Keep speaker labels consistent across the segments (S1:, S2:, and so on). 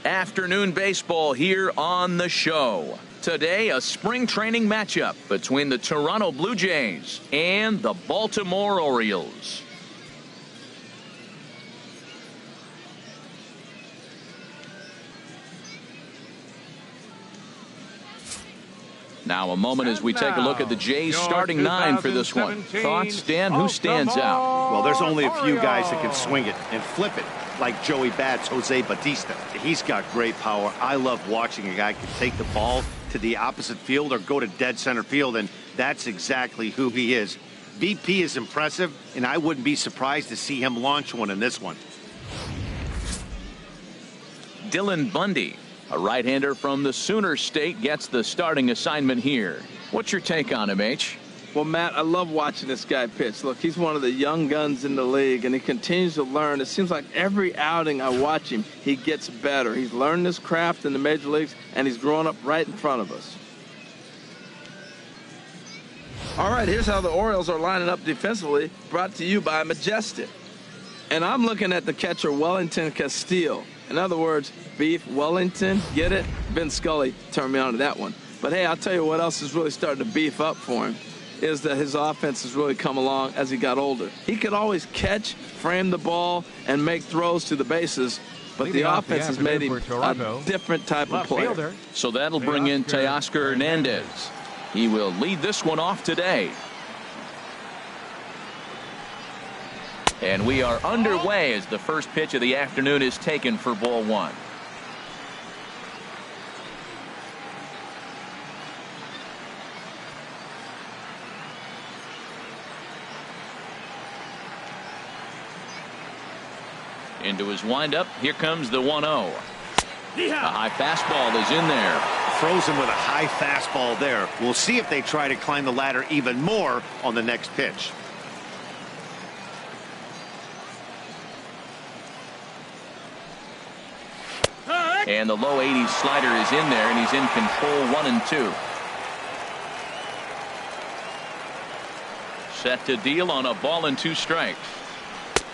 S1: Afternoon baseball here on the show. Today, a spring training matchup between the Toronto Blue Jays and the Baltimore Orioles. Now a moment as we take a look at the Jays starting nine for this one. Thoughts, Dan? Who stands out?
S2: Well, there's only a few guys that can swing it and flip it, like Joey Bats, Jose Bautista. He's got great power. I love watching a guy can take the ball to the opposite field or go to dead center field, and that's exactly who he is. BP is impressive, and I wouldn't be surprised to see him launch one in this one.
S1: Dylan Bundy, a right-hander from the Sooner State, gets the starting assignment here. What's your take on him, H?
S3: Well, Matt, I love watching this guy pitch. Look, he's one of the young guns in the league, and he continues to learn. It seems like every outing I watch him, he gets better. He's learned this craft in the major leagues, and he's growing up right in front of us. All right, here's how the Orioles are lining up defensively, brought to you by Majestic. And I'm looking at the catcher, Wellington Castillo. In other words, Beef Wellington, get it? Vin Scully turned me on to that one. But, hey, I'll tell you what else is really starting to beef up for him is that his offense has really come along as he got older. He could always catch, frame the ball, and make throws to the bases, but the offense has made him a different type of player.
S1: So that'll bring in Teoscar Hernandez. He will lead this one off today. And we are underway as the first pitch of the afternoon is taken for ball one. Into his windup. Here comes the 1-0. A high fastball is in there.
S2: Throws him with a high fastball there. We'll see if they try to climb the ladder even more on the next pitch.
S1: And the low 80s slider is in there, and he's in control 1-2. Set to deal on a ball and 2 strikes.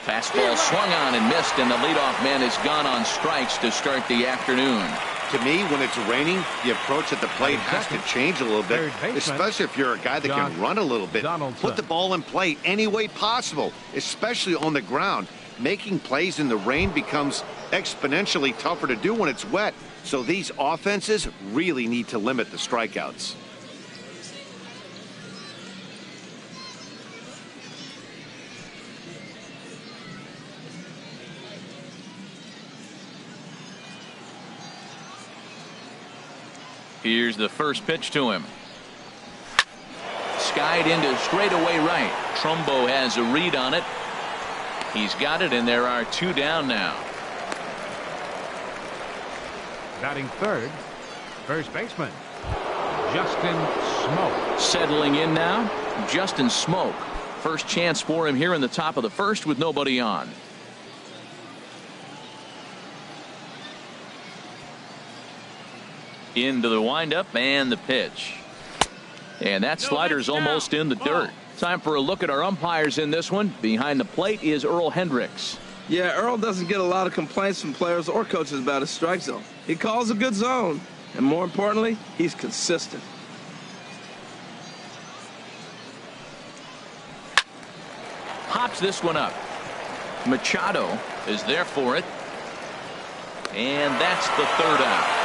S1: Fastball swung on and missed, and the leadoff man is gone on strikes to start the afternoon.
S2: To me, when it's raining, the approach at the plate has to change a little bit, especially if you're a guy that can run a little bit. Put the ball in play any way possible, especially on the ground. Making plays in the rain becomes exponentially tougher to do when it's wet. So these offenses really need to limit the strikeouts.
S1: Here's the first pitch to him. Skied into straightaway right. Trumbo has a read on it. He's got it, and there are 2 down now.
S4: Batting third, first baseman, Justin Smoak.
S1: Settling in now, Justin Smoak. First chance for him here in the top of the first with nobody on. Into the windup and the pitch. And that slider's almost in the dirt. Time for a look at our umpires in this one. Behind the plate is Earl Hendricks.
S3: Yeah, Earl doesn't get a lot of complaints from players or coaches about his strike zone. He calls a good zone, and more importantly, he's consistent.
S1: Hops this one up. Machado is there for it. And that's the 3rd out.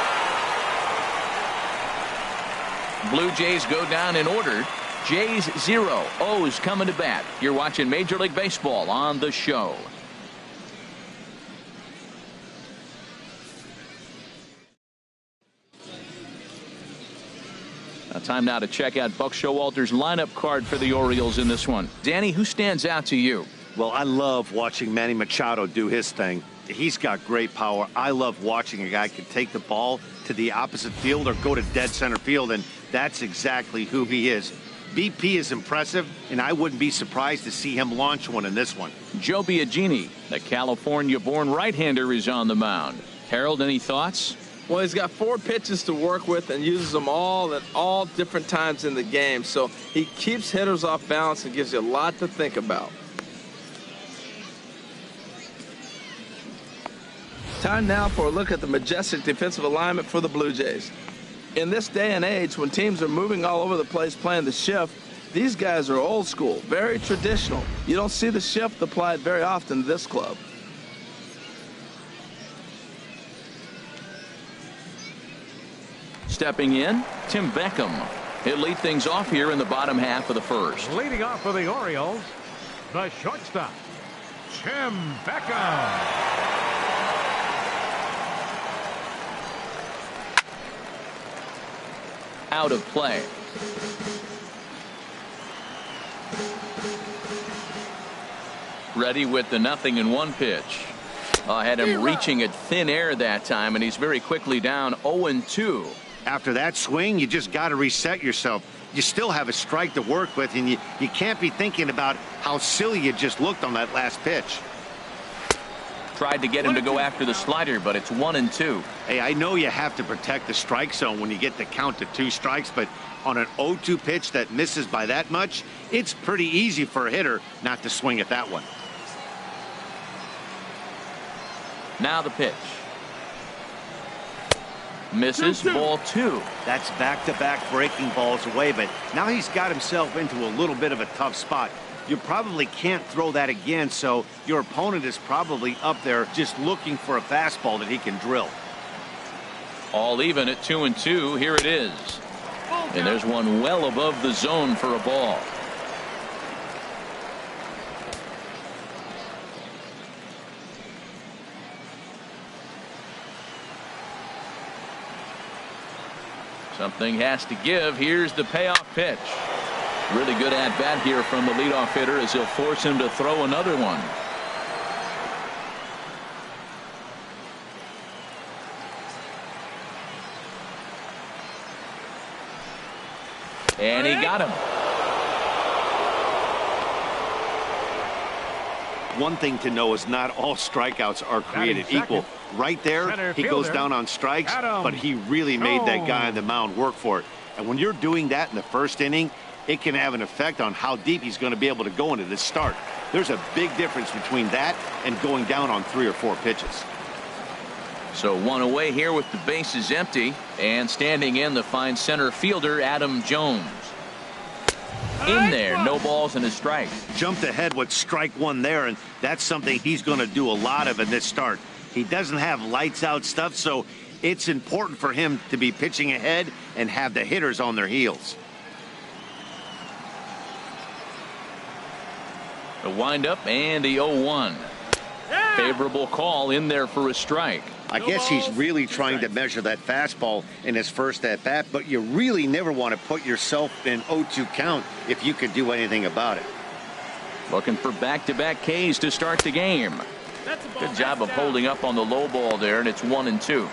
S1: Blue Jays go down in order. Jays 0, O's coming to bat. You're watching Major League Baseball on the show. Time now to check out Buck Showalter's lineup card for the Orioles in this one. Danny, who stands out to you?
S2: Well, I love watching Manny Machado do his thing. He's got great power. I love watching a guy can take the ball to the opposite field or go to dead center field, and that's exactly who he is. BP is impressive, and I wouldn't be surprised to see him launch one in this one.
S1: Joe Biagini, the California-born right-hander, is on the mound. Harold, any thoughts?
S3: Well, he's got 4 pitches to work with and uses them all at all different times in the game. So he keeps hitters off balance and gives you a lot to think about. Time now for a look at the majestic defensive alignment for the Blue Jays. In this day and age, when teams are moving all over the place playing the shift, these guys are old school, very traditional. You don't see the shift applied very often to this club.
S1: Stepping in, Tim Beckham. He'll lead things off here in the bottom half of the first.
S4: Leading off for the Orioles, the shortstop, Tim Beckham.
S1: Out of play. Ready with the 0-1 pitch. Had him reaching at thin air that time, and he's very quickly down 0-2.
S2: After that swing, you just got to reset yourself. You still have a strike to work with, and you can't be thinking about how silly you just looked on that last pitch.
S1: Tried to get him to go after the slider, but it's 1-2.
S2: Hey, I know you have to protect the strike zone when you get the count to 2 strikes, but on an 0-2 pitch that misses by that much, it's pretty easy for a hitter not to swing at that one.
S1: Now the pitch. Misses, ball 2.
S2: That's back-to-back breaking balls away, but now he's got himself into a little bit of a tough spot. You probably can't throw that again, so your opponent is probably up there just looking for a fastball that he can drill.
S1: All even at 2-2. Here it is. And there's one well above the zone for a ball. Something has to give. Here's the payoff pitch. Really good at-bat here from the leadoff hitter as he'll force him to throw another one. And he got him.
S2: One thing to know is not all strikeouts are created equal. Right there, he goes down on strikes, but he really made that guy on the mound work for it. And when you're doing that in the first inning, it can have an effect on how deep he's going to be able to go into this start. There's a big difference between that and going down on 3 or 4 pitches.
S1: So one away here with the bases empty, and standing in the fine center fielder Adam Jones. In there, no balls and a strike.
S2: Jumped ahead with strike 1 there, and that's something he's going to do a lot of in this start. He doesn't have lights out stuff, so it's important for him to be pitching ahead and have the hitters on their heels.
S1: The windup and the 0-1. Favorable call in there for a strike.
S2: I guess he's really trying to measure that fastball in his first at-bat, but you really never want to put yourself in 0-2 count if you could do anything about it.
S1: Looking for back-to-back Ks to start the game. Good job of holding up on the low ball there, and it's 1-2.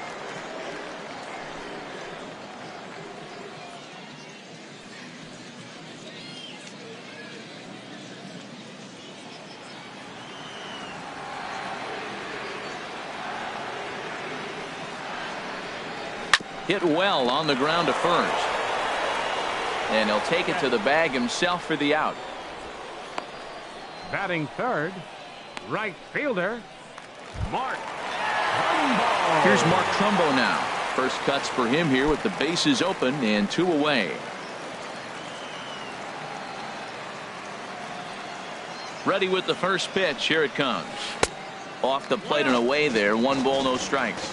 S1: Hit well on the ground to first. And he'll take it to the bag himself for the out.
S4: Batting third, right fielder, Mark Trumbo.
S1: Here's Mark Trumbo now. First cuts for him here with the bases open and 2 away. Ready with the first pitch. Here it comes. Off the plate and away there. 1 ball, no strikes.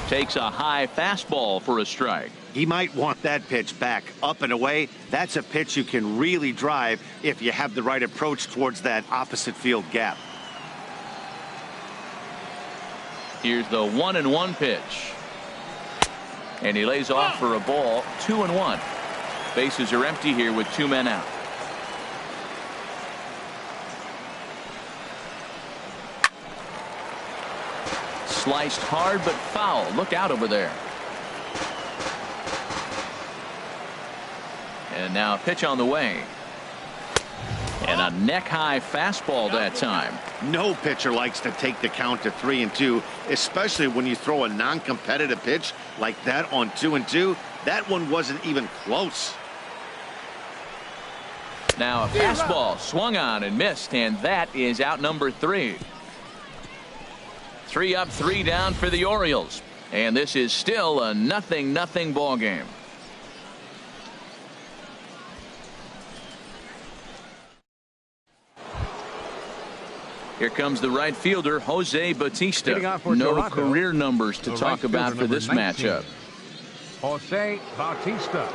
S1: Takes a high fastball for a strike.
S2: He might want that pitch back up and away. That's a pitch you can really drive if you have the right approach towards that opposite field gap.
S1: Here's the 1-1 pitch. And he lays off for a ball. 2-1. Bases are empty here with 2 men out. Sliced hard but foul. Look out over there. And now a pitch on the way. And a neck-high fastball that time.
S2: No pitcher likes to take the count to 3-2, especially when you throw a non-competitive pitch like that on 2-2. That one wasn't even close.
S1: Now a fastball swung on and missed, and that is out number 3. 3 up, 3 down for the Orioles, and this is still a 0-0 ball game. Here comes the right fielder, Jose Bautista. No
S4: Toronto,
S1: career numbers to talk about for this
S4: 19,
S1: matchup.
S4: Jose Bautista.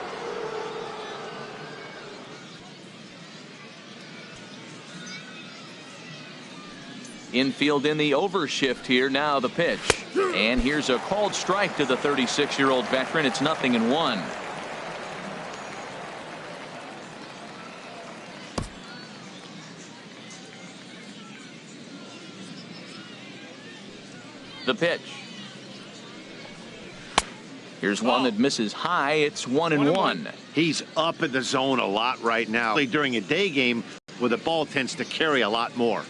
S1: Infield in the overshift here. Now the pitch. And here's a called strike to the 36-year-old veteran. It's 0-1. The pitch. Here's one that misses high. It's 1-1.
S2: He's up in the zone a lot right now. During a day game where the ball tends to carry a lot more.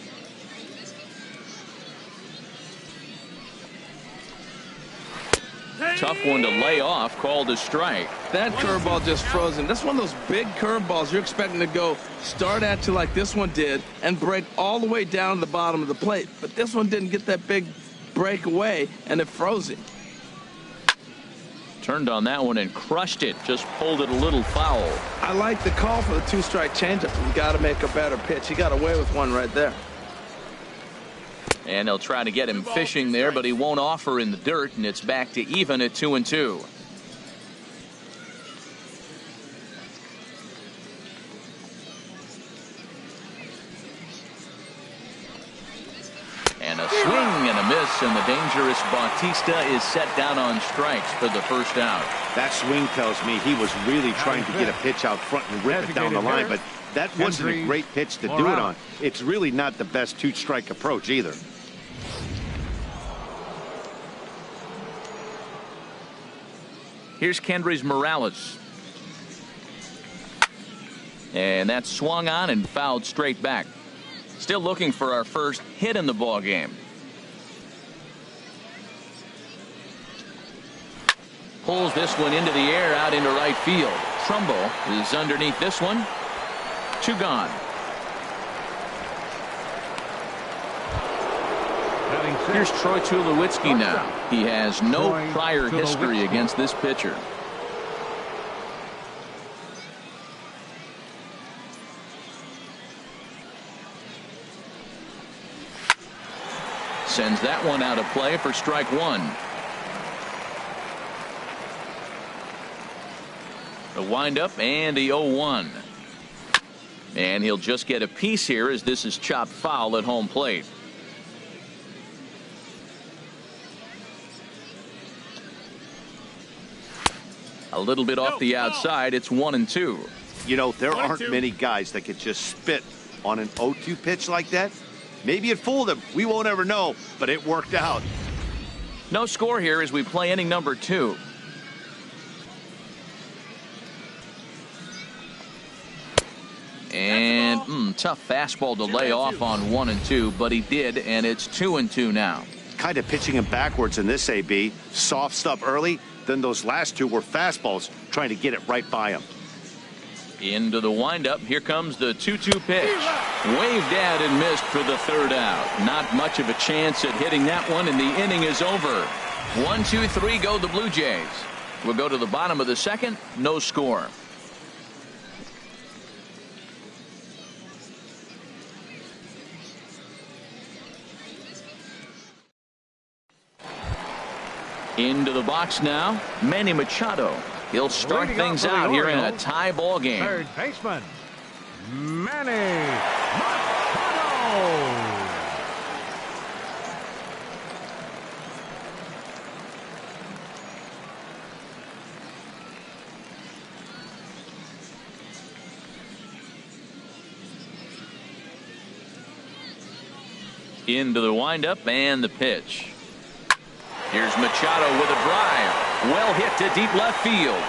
S1: Tough one to lay off, called a strike.
S3: That curveball just froze him. That's one of those big curveballs you're expecting to go start at you like this one did and break all the way down to the bottom of the plate. But this one didn't get that big break away, and it froze him.
S1: Turned on that one and crushed it. Just pulled it a little foul.
S3: I like the call for the 2-strike changeup. You got to make a better pitch. He got away with one right there.
S1: And they'll try to get him fishing there, but he won't offer in the dirt, and it's back to even at 2-2. And a swing and a miss, and the dangerous Bautista is set down on strikes for the first out.
S2: That swing tells me he was really trying to get a pitch out front and rip it down the line, but that wasn't a great pitch to do it on. It's really not the best 2-strike approach either.
S1: Here's Kendrys Morales. And that swung on and fouled straight back. Still looking for our first hit in the ball game. Pulls this one into the air out into right field. Trumbo is underneath this one. 2 gone. Here's Troy Tulowitzki now. He has no prior history against this pitcher. Sends that one out of play for strike 1. The windup and the 0-1. And he'll just get a piece here as this is chopped foul at home plate. A little bit off the outside. It's 1-2.
S2: You know, there aren't many guys that could just spit on an 0-2 pitch like that. Maybe it fooled him. We won't ever know, but it worked out.
S1: No score here as we play inning number 2. And tough fastball to lay off on 1-2, but he did, and it's 2-2 now.
S2: Kind of pitching him backwards in this AB. Soft stuff early, then those last 2 were fastballs, trying to get it right by him.
S1: Into the windup. Here comes the 2-2 pitch. Waved out and missed for the 3rd out. Not much of a chance at hitting that one, and the inning is over. 1, 2, 3 go the Blue Jays. We'll go to the bottom of the 2nd. No score. Into the box now, Manny Machado. He'll start things out here in a tie ball game.
S4: Third baseman, Manny Machado.
S1: Into the windup and the pitch. Here's Machado with a drive. Well hit to deep left field.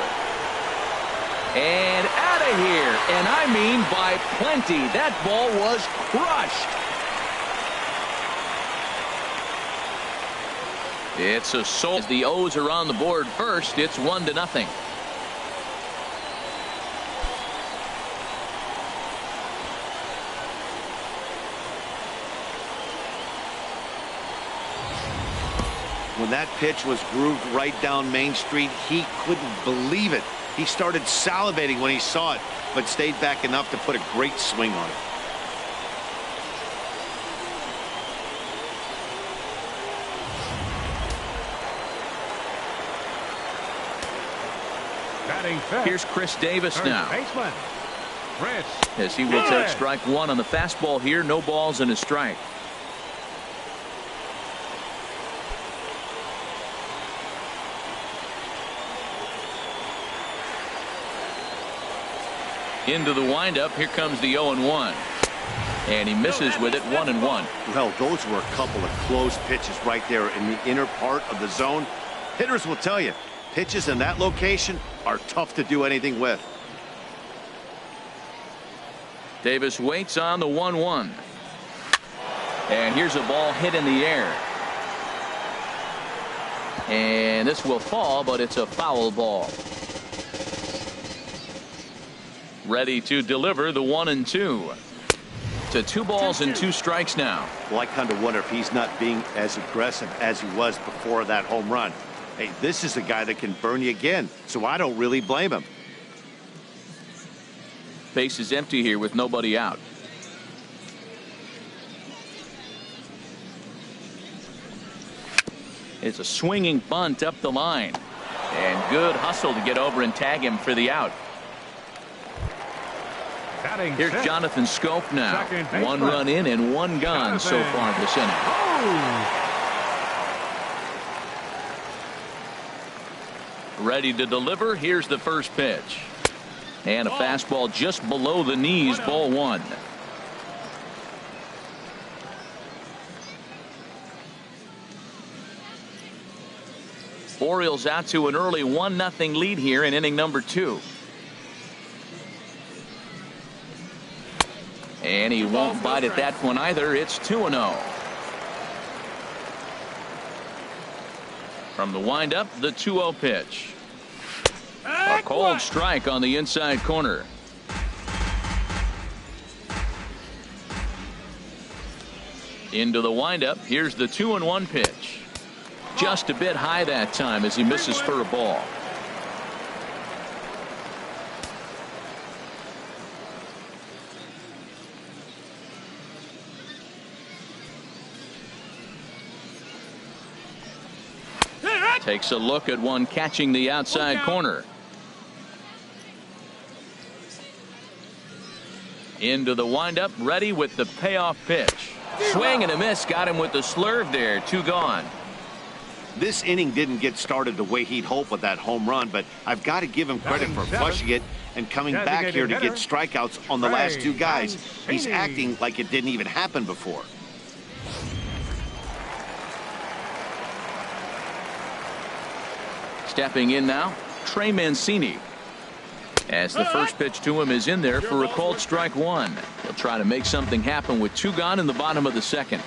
S1: And out of here. And I mean by plenty. That ball was crushed. It's a soul. As the O's are on the board first, it's 1-0.
S2: When that pitch was grooved right down Main Street, he couldn't believe it. He started salivating when he saw it, but stayed back enough to put a great swing on it.
S1: Here's Chris Davis now.
S4: Baseman, Chris
S1: As he will take strike one on the fastball here. No balls and a strike. Into the windup. Here comes the 0-1. And he misses with it, 1-1.
S2: Well, those were a couple of close pitches right there in the inner part of the zone. Hitters will tell you, pitches in that location are tough to do anything with.
S1: Davis waits on the 1-1. And here's a ball hit in the air. And this will fall, but it's a foul ball. Ready to deliver the 1-2. To 2 balls and 2 strikes now.
S2: Well, I kind of wonder if he's not being as aggressive as he was before that home run. Hey, this is a guy that can burn you again, so I don't really blame him.
S1: Base is empty here with nobody out. It's a swinging bunt up the line. And good hustle to get over and tag him for the out. Here's Jonathan Schoop now. 1 run in and 1 gone so far this inning. Ready to deliver. Here's the first pitch. And a fastball just below the knees, ball 1. Orioles out to an early 1-0 lead here in inning number 2. And he won't bite at that one either. It's 2-0. From the windup, the 2-0 pitch. A cold strike on the inside corner. Into the windup. Here's the 2-1 pitch. Just a bit high that time as he misses for a ball. Takes a look at one catching the outside corner. Into the windup, ready with the payoff pitch. Swing and a miss, got him with the slurve there. 2 gone.
S2: This inning didn't get started the way he'd hoped with that home run, but I've got to give him credit for flushing it and coming back here to get strikeouts on the last 2 guys. He's acting like it didn't even happen before.
S1: Stepping in now, Trey Mancini. As the first pitch to him is in there for a called strike 1. He'll try to make something happen with 2 gone in the bottom of the second.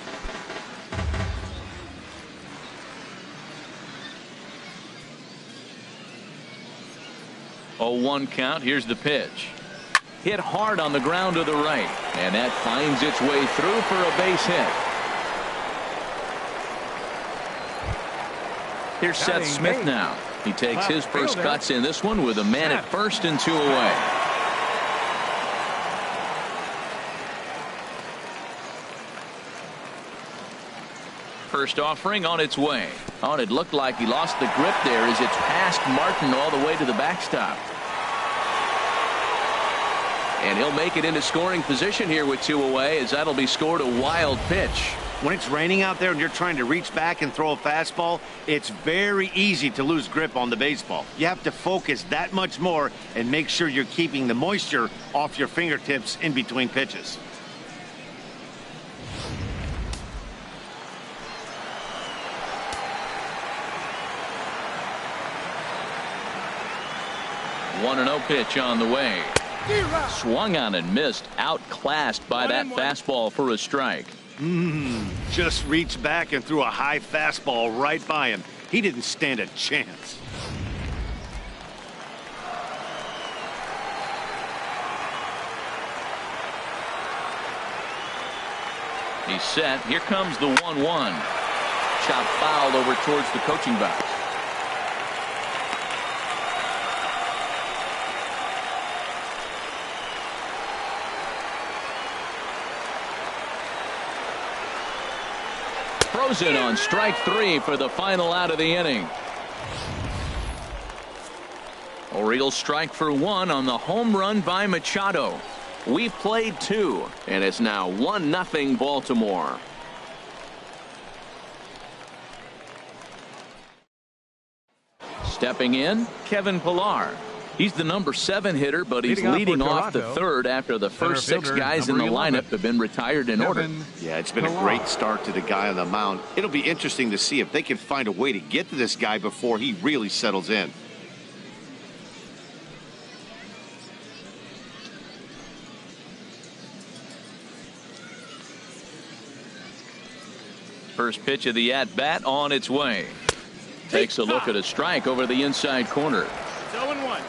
S1: Oh, 1 count. Here's the pitch. Hit hard on the ground to the right. And that finds its way through for a base hit. Here's Seth Smith now. He takes his first cuts in this one with a man at first and 2 away. First offering on its way. Oh, and it looked like he lost the grip there as it's past Martin all the way to the backstop. And he'll make it into scoring position here with 2 away, as that'll be scored a wild pitch.
S2: When it's raining out there and you're trying to reach back and throw a fastball, it's very easy to lose grip on the baseball. You have to focus that much more and make sure you're keeping the moisture off your fingertips in between pitches.
S1: One 1-0 pitch on the way. Swung on and missed, outclassed by that fastball for a strike.
S2: Just reached back and threw a high fastball right by him. He didn't stand a chance. He's set. Here comes the 1-1.
S1: shot fouled over towards the coaching box. Frozen on strike 3 for the final out of the inning. Orioles strike for 1 on the home run by Machado. We played 2, and it's now 1-0 Baltimore. Stepping in, Kevin Pillar. He's the number 7 hitter, but he's leading off the third after the first 6 guys in the lineup have been retired in order.
S2: Yeah, it's been a great start to the guy on the mound. It'll be interesting to see if they can find a way to get to this guy before he really settles in.
S1: First pitch of the at-bat on its way. Takes a look at a strike over the inside corner.
S5: 0-1.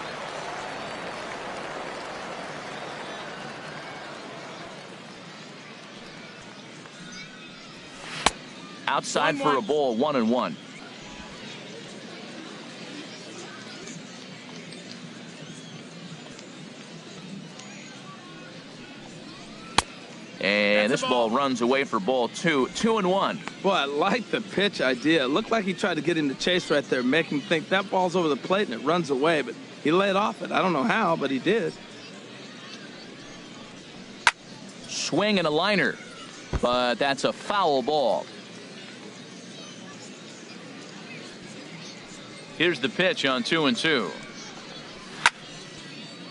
S1: Outside for a ball, 1-1. And this ball runs away for ball 2. 2-1.
S3: Boy, I like the pitch idea. It looked like he tried to get him to chase right there, make him think that ball's over the plate and it runs away, but he laid off it. I don't know how, but he did.
S1: Swing and a liner, but that's a foul ball. Here's the pitch on 2-2.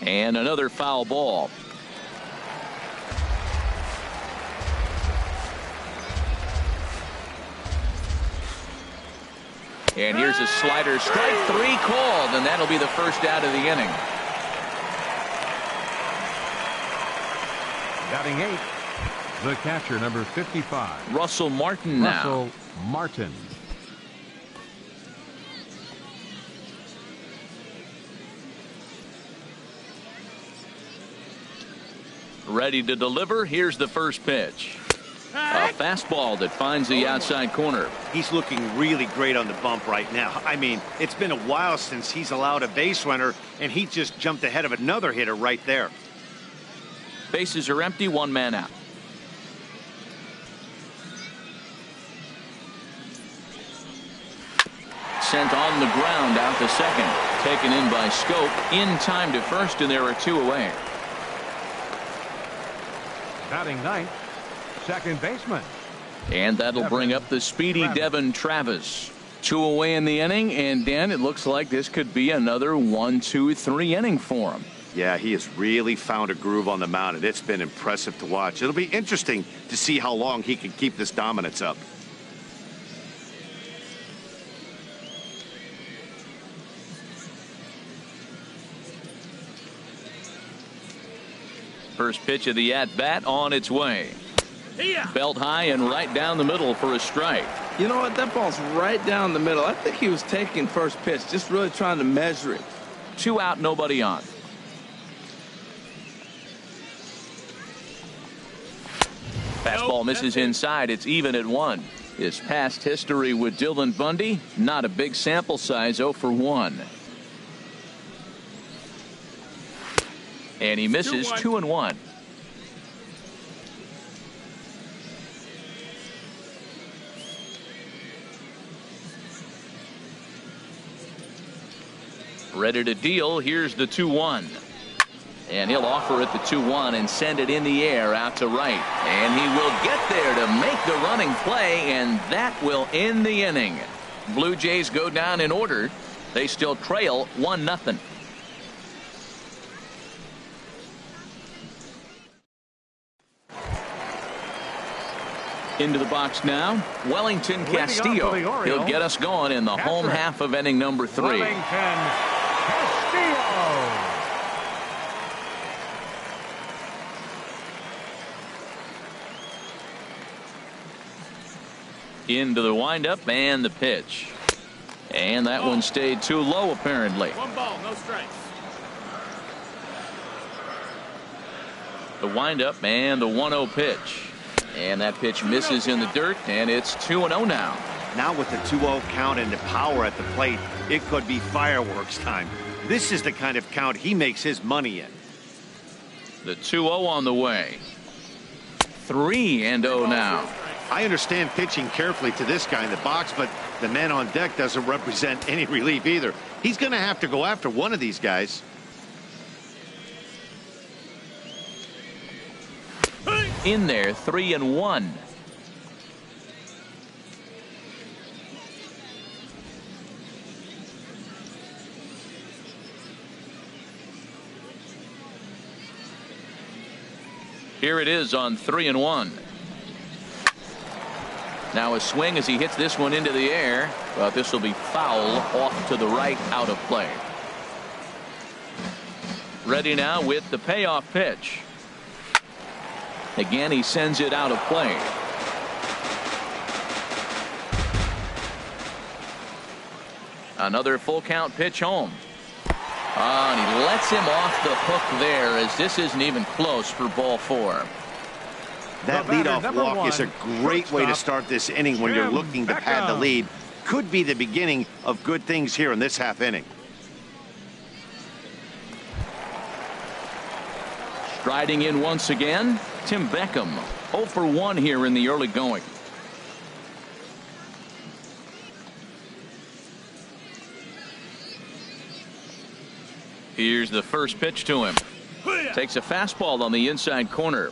S1: And another foul ball. And here's a slider, strike 3 called, and that'll be the first out of the inning.
S4: Batting 8, the catcher, number 55.
S1: Russell Martin now.
S4: Russell Martin.
S1: Ready to deliver. Here's the first pitch. A fastball that finds the outside corner.
S2: He's looking really great on the bump right now. I mean, it's been a while since he's allowed a base runner, and he just jumped ahead of another hitter right there.
S1: Bases are empty, 1 man out. Sent on the ground out to second. Taken in by Schoop. In time to first, and there are 2 away.
S4: Batting 9th, second baseman.
S1: And that'll bring up the speedy Devin Travis. 2 away in the inning, and Dan, it looks like this could be another 1-2-3 inning for him.
S2: Yeah, he has really found a groove on the mound, and it's been impressive to watch. It'll be interesting to see how long he can keep this dominance up.
S1: First pitch of the at-bat on its way. Belt high and right down the middle for a strike.
S3: You know what? That ball's right down the middle. I think he was taking first pitch, just really trying to measure it.
S1: 2 out, nobody on. Fastball misses inside. It's even at 1. His past history with Dylan Bundy, not a big sample size, 0 for 1. And he misses 2-1. Ready to deal. Here's the 2-1. And he'll offer it the 2-1 and send it in the air out to right. And he will get there to make the running play, and that will end the inning. Blue Jays go down in order. They still trail 1-0. Into the box now, Wellington Castillo. He'll get us going in the home half of inning number 3.
S4: Wellington Castillo.
S1: Into the windup and the pitch. And that one stayed too low, apparently.
S5: 1 ball, no strikes.
S1: The windup and the 1-0 pitch. And that pitch misses in the dirt, and it's 2-0 now.
S2: Now with the 2-0 count and the power at the plate, it could be fireworks time. This is the kind of count he makes his money in.
S1: The 2-0 on the way. 3-0 now.
S2: I understand pitching carefully to this guy in the box, but the man on deck doesn't represent any relief either. He's going to have to go after one of these guys.
S1: In there, 3-1. Here it is on 3-1. Now a swing as he hits this one into the air, but this will be foul off to the right, out of play. Ready now with the payoff pitch. Again, he sends it out of play. Another full count pitch home. And he lets him off the hook there, as this isn't even close for ball 4.
S2: That leadoff walk is a great way to start this inning when you're looking to pad the lead. Could be the beginning of good things here in this half inning.
S1: Striding in once again, Tim Beckham. 0 for 1 here in the early going. Here's the first pitch to him. Takes a fastball on the inside corner.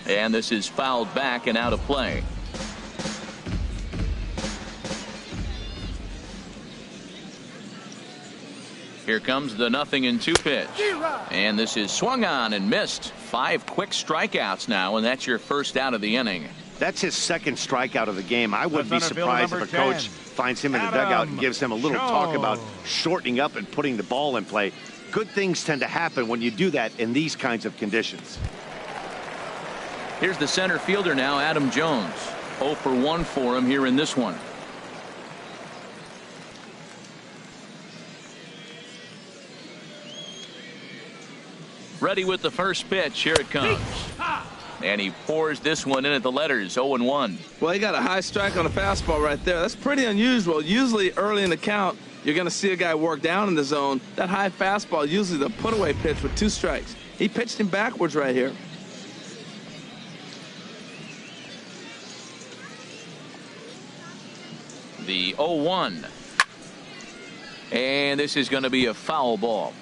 S1: And this is fouled back and out of play. Here comes the 0-2 pitch. And this is swung on and missed. 5 quick strikeouts now, and that's your first out of the inning.
S2: That's his second strikeout of the game. I wouldn't be surprised if a coach finds him in the dugout and gives him a little talk about shortening up and putting the ball in play. Good things tend to happen when you do that in these kinds of conditions.
S1: Here's the center fielder now, Adam Jones. 0 for 1 for him here in this one. Ready with the first pitch. Here it comes. And he pours this one in at the letters. 0-1.
S3: Well, he got a high strike on a fastball right there. That's pretty unusual. Usually early in the count, you're going to see a guy work down in the zone. That high fastball, usually the put-away pitch with 2 strikes. He pitched him backwards right here.
S1: The 0-1. And this is going to be a foul ball.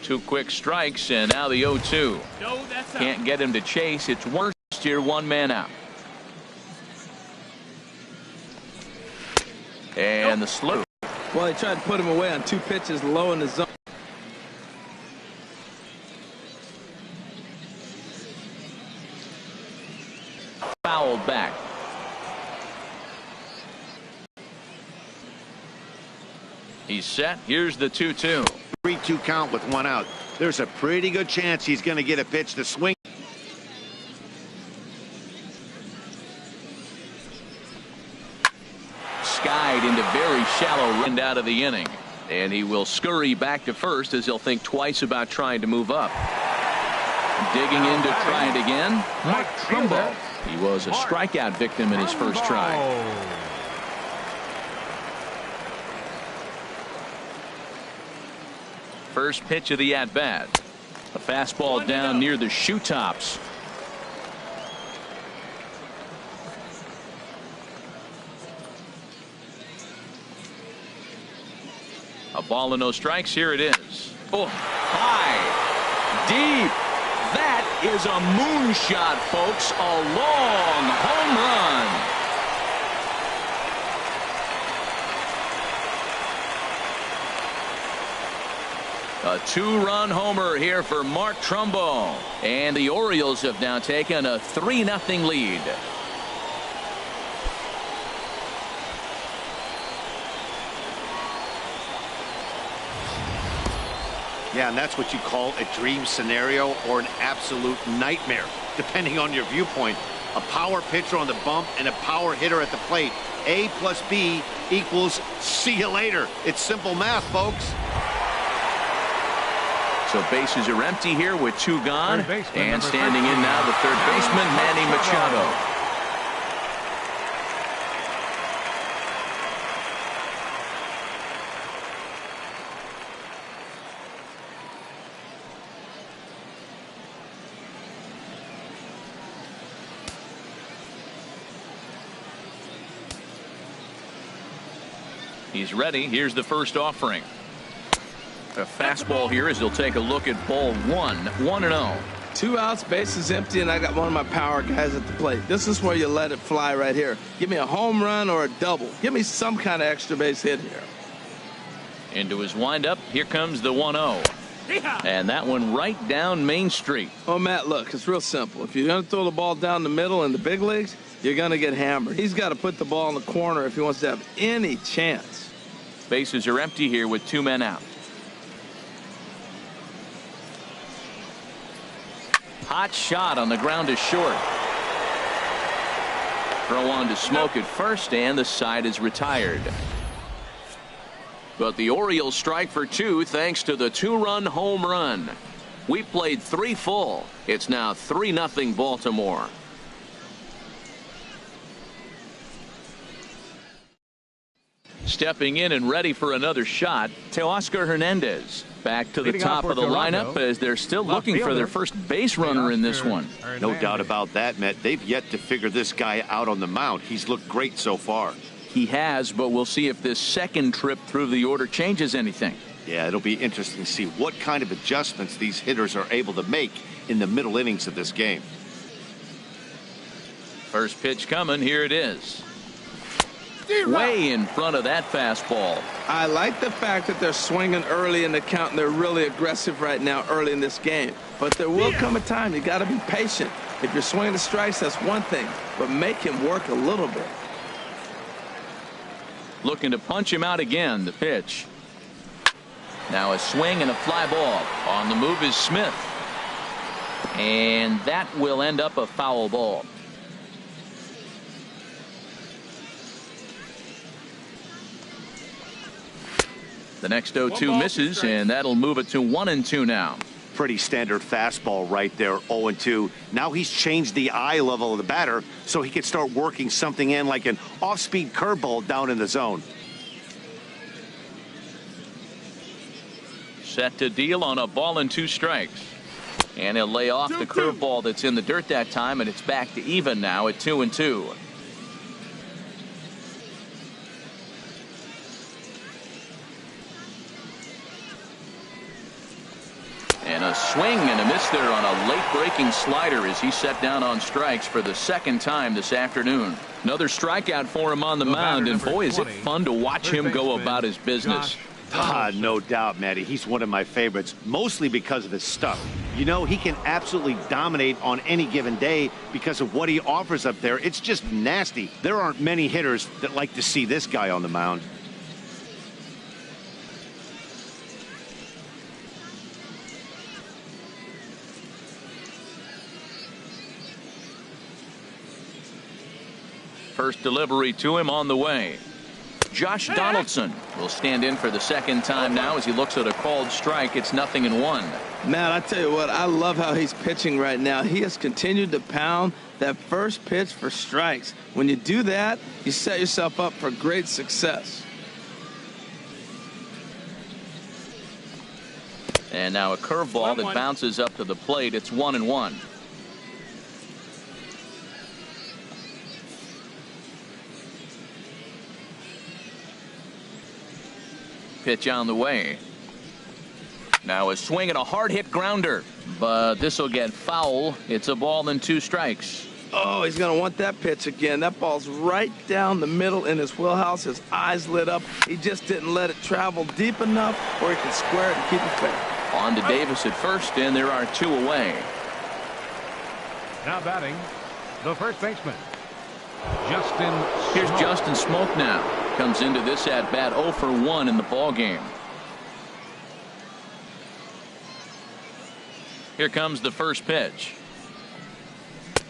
S1: Two quick strikes, and now the 0-2. Can't get him to chase. It's worst here, 1 man out. And the slow.
S3: Well, he tried to put him away on 2 pitches low in the zone.
S1: Fouled back. He's set. Here's the 2-2.
S2: 3-2 count with 1 out. There's a pretty good chance he's going to get a pitch to swing.
S1: Skied into very shallow end out of the inning. And he will scurry back to first as he'll think twice about trying to move up. Digging in to try it again. Mark Trumbo. He was a strikeout victim in his first try. First pitch of the at-bat. A fastball down near the shoe tops. A ball and no strikes. Here it is. Oh, high, deep. That is a moonshot, folks. A long home run. A 2-run homer here for Mark Trumbo. And the Orioles have now taken a 3-0 lead.
S2: Yeah, and that's what you call a dream scenario or an absolute nightmare, depending on your viewpoint. A power pitcher on the bump and a power hitter at the plate. A plus B equals see you later. It's simple math, folks.
S1: So bases are empty here with 2 gone. And standing in now, the third baseman, Manny Machado. He's ready. Here's the first offering. A fastball here as he'll take a look at ball 1. 1-0.
S3: 2 outs, bases empty, and I got one of my power guys at the plate. This is where you let it fly right here. Give me a home run or a double. Give me some kind of extra base hit here.
S1: Into his windup. Here comes the 1-0. And that one right down Main Street.
S3: Oh, Matt, look, it's real simple. If you're going to throw the ball down the middle in the big leagues, you're going to get hammered. He's got to put the ball in the corner if he wants to have any chance.
S1: Bases are empty here with 2 men out. Hot shot on the ground to short. Throw on to Smoke at first, and the side is retired. But the Orioles strike for 2 thanks to the 2-run home run. We played 3 full. It's now 3-0 Baltimore. Stepping in and ready for another shot, Teoscar Hernandez. Back to the top of the lineup as they're still looking for their first base runner in this one.
S2: No doubt about that, Matt. They've yet to figure this guy out on the mound. He's looked great so far.
S1: He has, but we'll see if this second trip through the order changes anything.
S2: Yeah, it'll be interesting to see what kind of adjustments these hitters are able to make in the middle innings of this game.
S1: First pitch coming. Here it is. Way in front of that fastball.
S3: I like the fact that they're swinging early in the count and they're really aggressive right now early in this game. But there will come a time you got to be patient. If you're swinging the strikes, that's one thing, but make him work a little bit.
S1: Looking to punch him out again. The pitch. Now a swing and a fly ball. On the move is Smith. And that will end up a foul ball. The next 0-2 misses, and that'll move it to 1-2 now.
S2: Pretty standard fastball right there, 0-2. Now he's changed the eye level of the batter so he can start working something in like an off-speed curveball down in the zone.
S1: Set to deal on a ball and 2 strikes. And he'll lay off the curveball that's in the dirt that time, and it's back to even now at 2-2. And a swing and a miss there on a late-breaking slider as he set down on strikes for the second time this afternoon. Another strikeout for him on the mound, and boy, is it fun to watch him go about his business.
S2: No doubt, Matty. He's one of my favorites, mostly because of his stuff. You know, he can absolutely dominate on any given day because of what he offers up there. It's just nasty. There aren't many hitters that like to see this guy on the mound.
S1: First delivery to him on the way. Josh Donaldson will stand in for the second time now as he looks at a called strike. It's 0-1.
S3: Man, I tell you what, I love how he's pitching right now. He has continued to pound that first pitch for strikes. When you do that, you set yourself up for great success.
S1: And now a curveball that bounces up to the plate. It's 1-1. Pitch on the way. Now a swing and a hard hit grounder, but this will get foul. It's a ball and 2 strikes.
S3: Oh, he's going to want that pitch again. That ball's right down the middle in his wheelhouse. His eyes lit up. He just didn't let it travel deep enough where he could square it and keep it fair.
S1: On to Davis at first, and there are 2 away.
S4: Now batting, the first baseman, Justin Smoak.
S1: Here's Justin Smoak now. Comes into this at bat 0 for 1 in the ball game. Here comes the first pitch.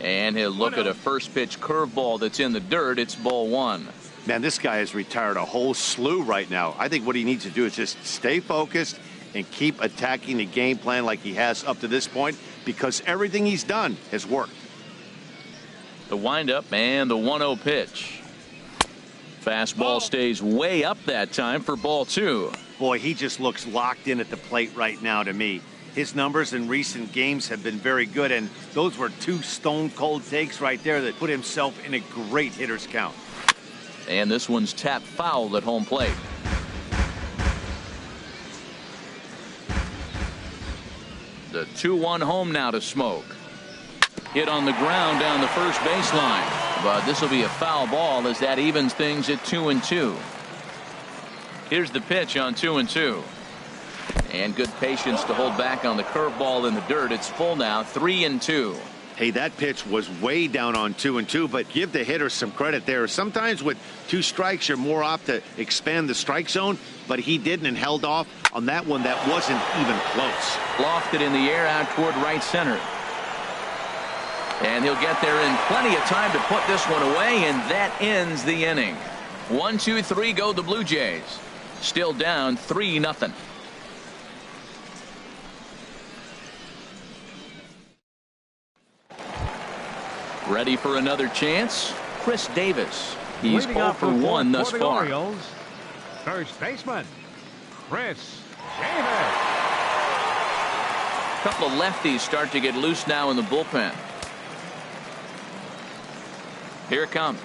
S1: And he'll look at a first pitch curveball that's in the dirt. It's ball one.
S2: Man, this guy has retired a whole slew right now. I think what he needs to do is just stay focused and keep attacking the game plan like he has up to this point, because everything he's done has worked.
S1: The windup and the 1-0 pitch. Fastball stays way up that time for ball two.
S2: Boy, he just looks locked in at the plate right now to me. His numbers in recent games have been very good, and those were two stone-cold takes right there that put himself in a great hitter's count.
S1: And this one's tapped foul at home plate. The 2-1 home now to Smoak. Hit on the ground down the first baseline. But this will be a foul ball as that evens things at 2-2. Here's the pitch on 2-2. And good patience to hold back on the curveball in the dirt. It's full now, 3-2.
S2: Hey, that pitch was way down on 2-2, but give the hitter some credit there. Sometimes with 2 strikes, you're more apt to expand the strike zone, but he didn't and held off on that one that wasn't even close.
S1: Lofted in the air out toward right center. And he'll get there in plenty of time to put this one away, and that ends the inning. 1-2-3 go the Blue Jays. Still down 3-0. Ready for another chance? Chris Davis. He's 0 for 1 thus far.
S4: Orioles, first baseman, Chris Davis.
S1: A couple of lefties start to get loose now in the bullpen. Here it comes.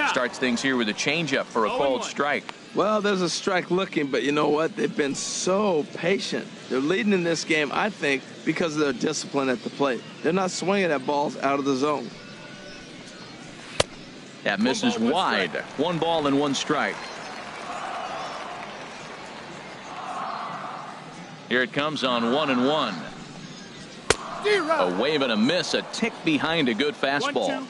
S1: Starts things here with a changeup for a called strike.
S3: Well, there's a strike looking, but you know what? They've been so patient. They're leading in this game, I think, because of their discipline at the plate. They're not swinging at balls out of the zone.
S1: That misses wide. 1 ball and 1 strike. Here it comes on 1-1. A wave and a miss, a tick behind a good fastball.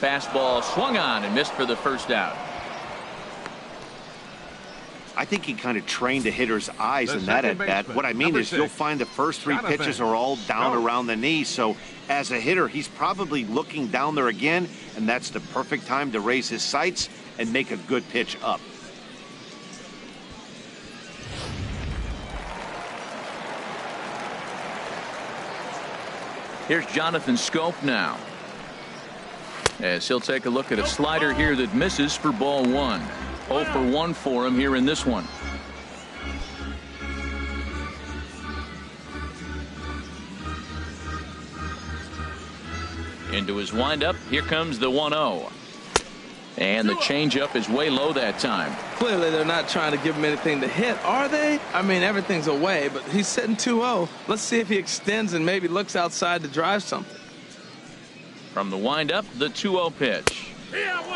S1: Fastball swung on and missed for the first out.
S2: I think he kind of trained the hitter's eyes in that at bat. What I mean is you'll find the first 3 pitches are all down around the knee. So as a hitter, he's probably looking down there again, and that's the perfect time to raise his sights and make a good pitch up.
S1: Here's Jonathan Schoop now, as he'll take a look at a slider here that misses for ball 1. 0 for 1 for him here in this one. Into his windup. Here comes the 1-0. And the changeup is way low that time.
S3: Clearly, they're not trying to give him anything to hit, are they? I mean, everything's away, but he's sitting 2-0. Let's see if he extends and maybe looks outside to drive something.
S1: From the windup, the 2-0 pitch.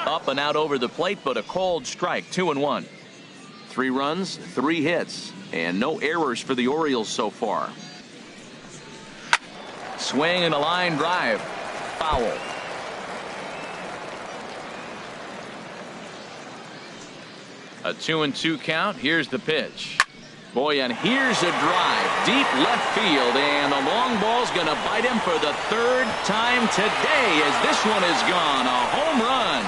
S1: Up and out over the plate, but a called strike. 2-1. 3 runs, 3 hits, and no errors for the Orioles so far. Swing and a line drive. Foul. A 2-2 count. Here's the pitch. Boy, and here's a drive. Deep left field, and the long ball's going to bite him for the 3rd time today as this one is gone. A home run.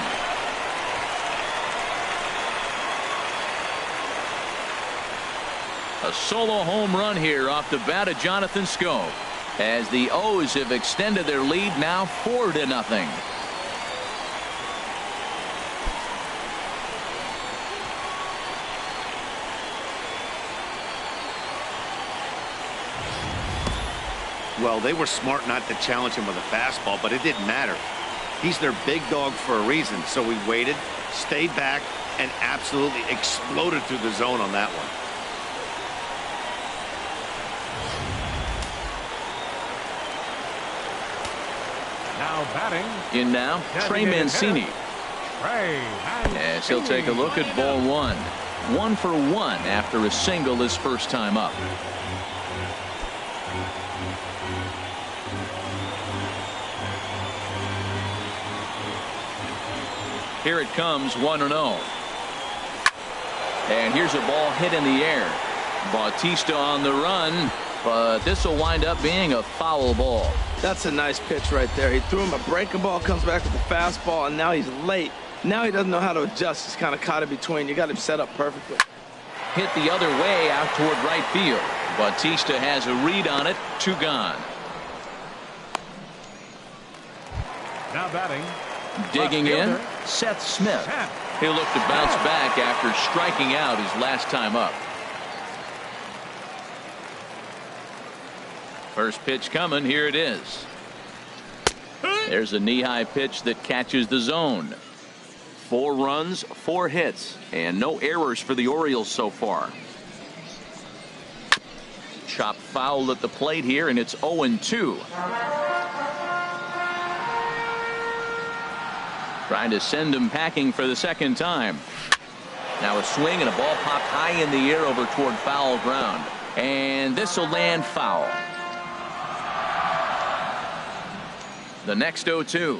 S1: A solo home run here off the bat of Jonathan Schoop, as the O's have extended their lead now 4-0.
S2: Well, they were smart not to challenge him with a fastball, but it didn't matter. He's their big dog for a reason, so we waited, stayed back, and absolutely exploded through the zone on that one.
S4: Now batting.
S1: In now, Trey Mancini.
S4: Trey Mancini.
S1: As he'll take a look at ball 1. 1 for 1 after a single his first time up. Here it comes, 1-0. And here's a ball hit in the air. Bautista on the run, but this will wind up being a foul ball.
S3: That's a nice pitch right there. He threw him a breaking ball, comes back with a fastball, and now he's late. Now he doesn't know how to adjust. He's kind of caught in between. You got him set up perfectly.
S1: Hit the other way out toward right field. Bautista has a read on it. 2 gone.
S4: Now batting.
S1: Digging in, Seth Smith. He'll look to bounce back after striking out his last time up. First pitch coming. Here it is. There's a knee-high pitch that catches the zone. 4 runs, 4 hits, and no errors for the Orioles so far. Chop foul at the plate here, and it's 0-2. Trying to send him packing for the second time. Now a swing and a ball popped high in the air over toward foul ground. And this will land foul. The next 0-2.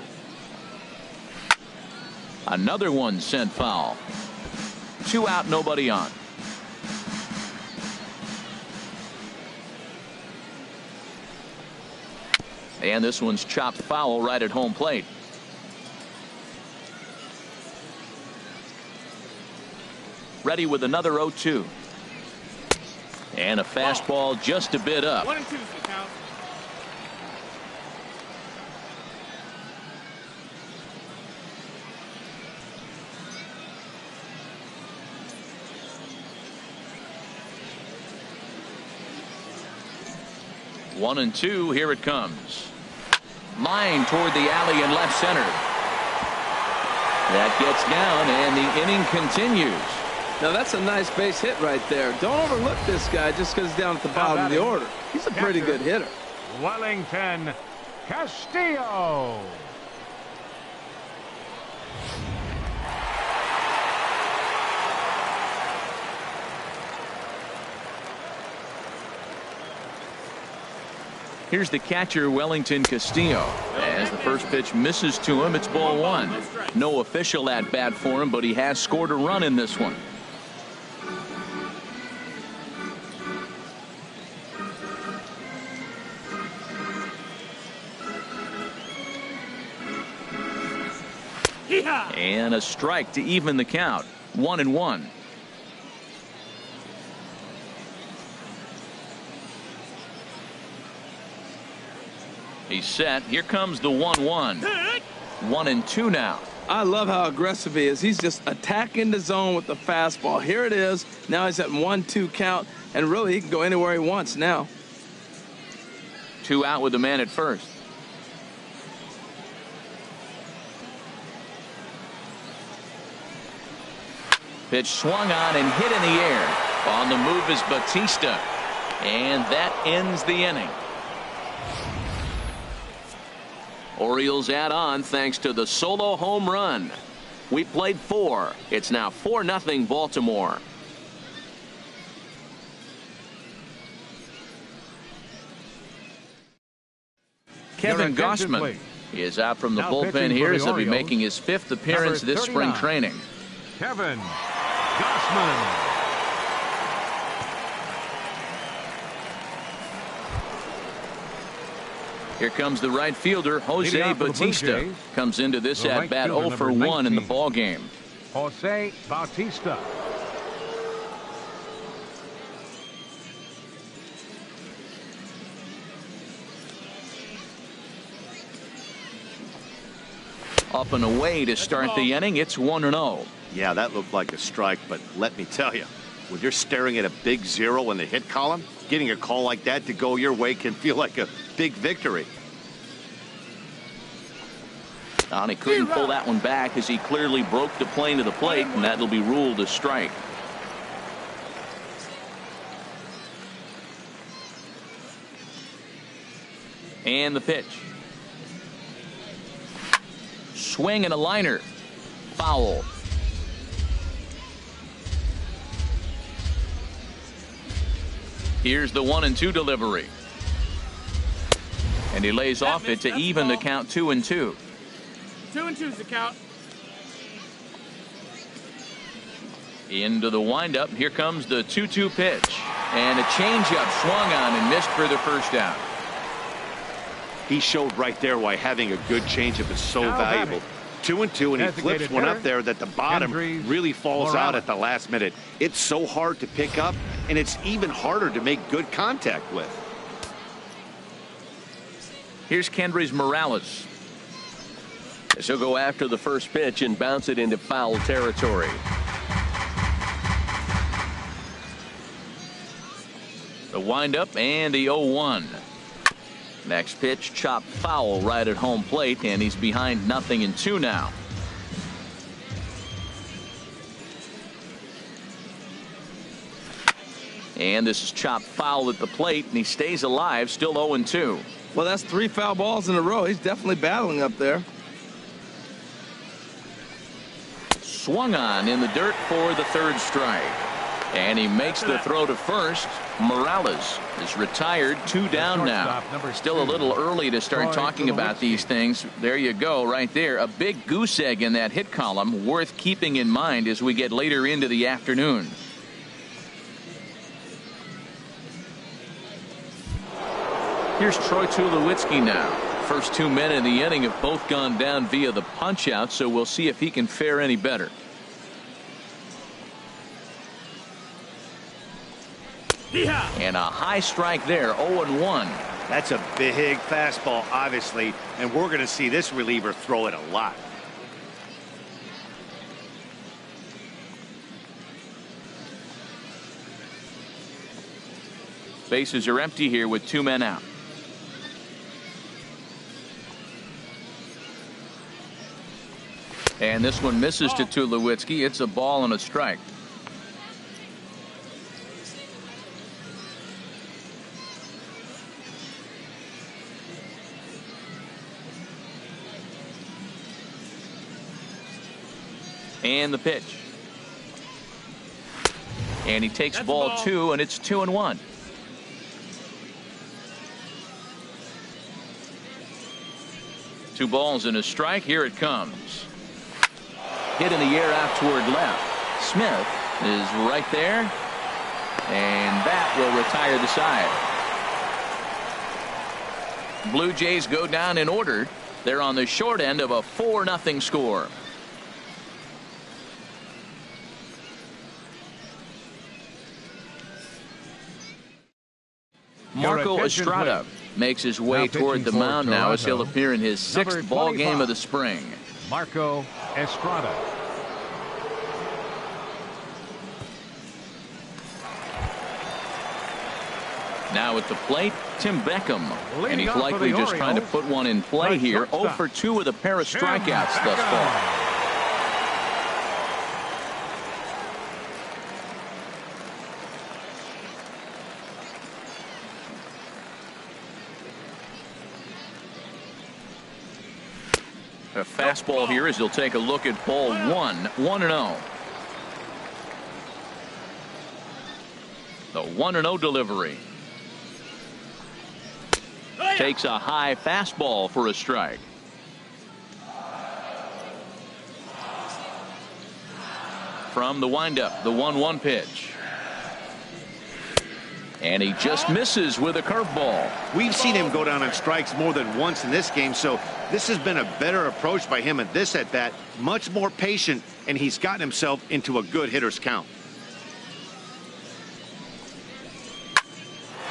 S1: Another one sent foul. 2 out, nobody on. And this one's chopped foul right at home plate. Ready with another 0-2. And a fastball just a bit up.
S5: 1-2 is the count.
S1: One and 2. Here it comes. Line toward the alley in left center. That gets down, and the inning continues.
S3: Now that's a nice base hit right there. Don't overlook this guy just because he's down at the bottom of the order. He's a pretty good hitter.
S4: Wellington Castillo.
S1: Here's the catcher, Wellington Castillo. As the first pitch misses to him, it's ball 1. No official at bat for him, but he has scored a run in this one. And a strike to even the count. 1-1. He's set. Here comes the 1-1. 1-2 now.
S3: I love how aggressive he is. He's just attacking the zone with the fastball. Here it is. Now he's at 1-2 count, and really he can go anywhere he wants now.
S1: 2 out with the man at first. Pitch swung on and hit in the air. On the move is Bautista. And that ends the inning. Orioles add on thanks to the solo home run. We played 4. It's now 4-0 Baltimore. Kevin Gausman is out from the bullpen here as he'll be making his 5th appearance this spring training.
S4: Kevin Gausman.
S1: Here comes the right fielder, Jose Bautista. Comes into this at bat 0 for 1 in the ball game.
S4: Jose Bautista.
S1: Up and away to start the inning. It's 1-0.
S2: Yeah, that looked like a strike, but let me tell you, when you're staring at a big 0 in the hit column, getting a call like that to go your way can feel like a big victory.
S1: And he couldn't pull that one back as he clearly broke the plane to the plate, and that'll be ruled a strike. And the pitch. Swing and a liner. Foul. Here's the 1-2 delivery. And he lays off it to even the count 2-2.
S5: 2-2 is the count.
S1: Into the windup. Here comes the 2-2 pitch. And a changeup swung on and missed for the first out.
S2: He showed right there why having a good changeup is so valuable. 2-2, and he flips one up there that the bottom really falls out at the last minute. It's so hard to pick up, and it's even harder to make good contact with.
S1: Here's Kendrys Morales.
S6: He'll go after the first pitch and bounce it into foul territory.
S1: The windup and the 0-1. Next pitch, chopped foul right at home plate, and he's behind 0-2 now. And this is chopped foul at the plate, and he stays alive, still 0-2.
S3: Well, that's 3 foul balls in a row. He's definitely battling up there.
S1: Swung on in the dirt for the third strike. And he makes the throw to first. Morales is retired, 2 down now. Still a little early to start talking about these things. There you go, right there. A big goose egg in that hit column, worth keeping in mind as we get later into the afternoon. Here's Troy Tulowitzki now. First 2 men in the inning have both gone down via the punch-out, so we'll see if he can fare any better. And a high strike there, 0-1.
S2: That's a big fastball, obviously, and we're going to see this reliever throw it a lot.
S1: Bases are empty here with 2 men out. And this one misses to Tulowitzki. It's a ball and a strike. And the pitch. And he takes ball 2, and it's 2-1. Two balls and a strike. Here it comes. Hit in the air out toward left. Smith is right there. And that will retire the side. Blue Jays go down in order. They're on the short end of a 4-0 score. Marco Estrada makes his way toward the mound now as he'll appear in his 6th ball game of the spring.
S4: Marco Estrada.
S1: Now at the plate, Tim Beckham. And he's likely just trying to put one in play here. 0 for 2 with a pair of strikeouts thus far. A fastball here as he'll take a look at ball 1. 1-0. The 1-0 delivery. Takes a high fastball for a strike. From the windup, the 1-1 pitch. And he just misses with a curveball.
S2: We've seen him go down on strikes more than once in this game, so this has been a better approach by him at this at-bat. Much more patient, and he's gotten himself into a good hitter's count.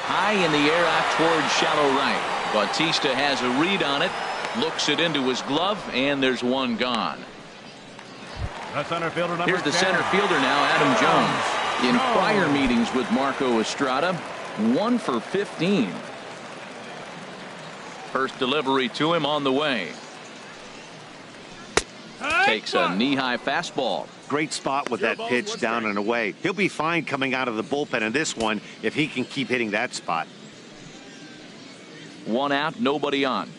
S1: High in the air out toward shallow right. Bautista has a read on it, looks it into his glove, and there's one gone.
S4: The center fielder, number
S1: Here's the
S4: 10.
S1: center fielder now, Adam Jones. In prior meetings with Marco Estrada, 1 for 15. First delivery to him on the way. Takes a knee-high fastball.
S2: Great spot with that pitch down and away. He'll be fine coming out of the bullpen in this one if he can keep hitting that spot.
S1: 1 out, nobody on.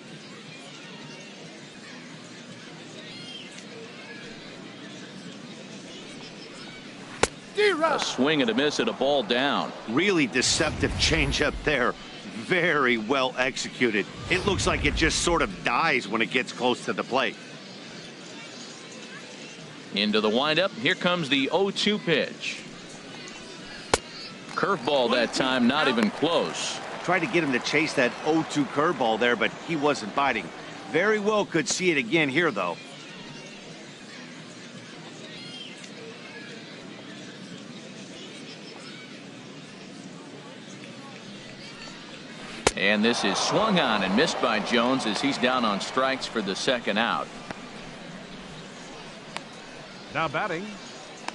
S1: A swing and a miss at a ball down.
S2: Really deceptive changeup there. Very well executed. It looks like it just sort of dies when it gets close to the plate.
S1: Into the windup. Here comes the 0-2 pitch. Curveball that time, not even close.
S2: Tried to get him to chase that 0-2 curveball there, but he wasn't biting. Very well could see it again here, though.
S1: And this is swung on and missed by Jones as he's down on strikes for the second out.
S4: Now batting,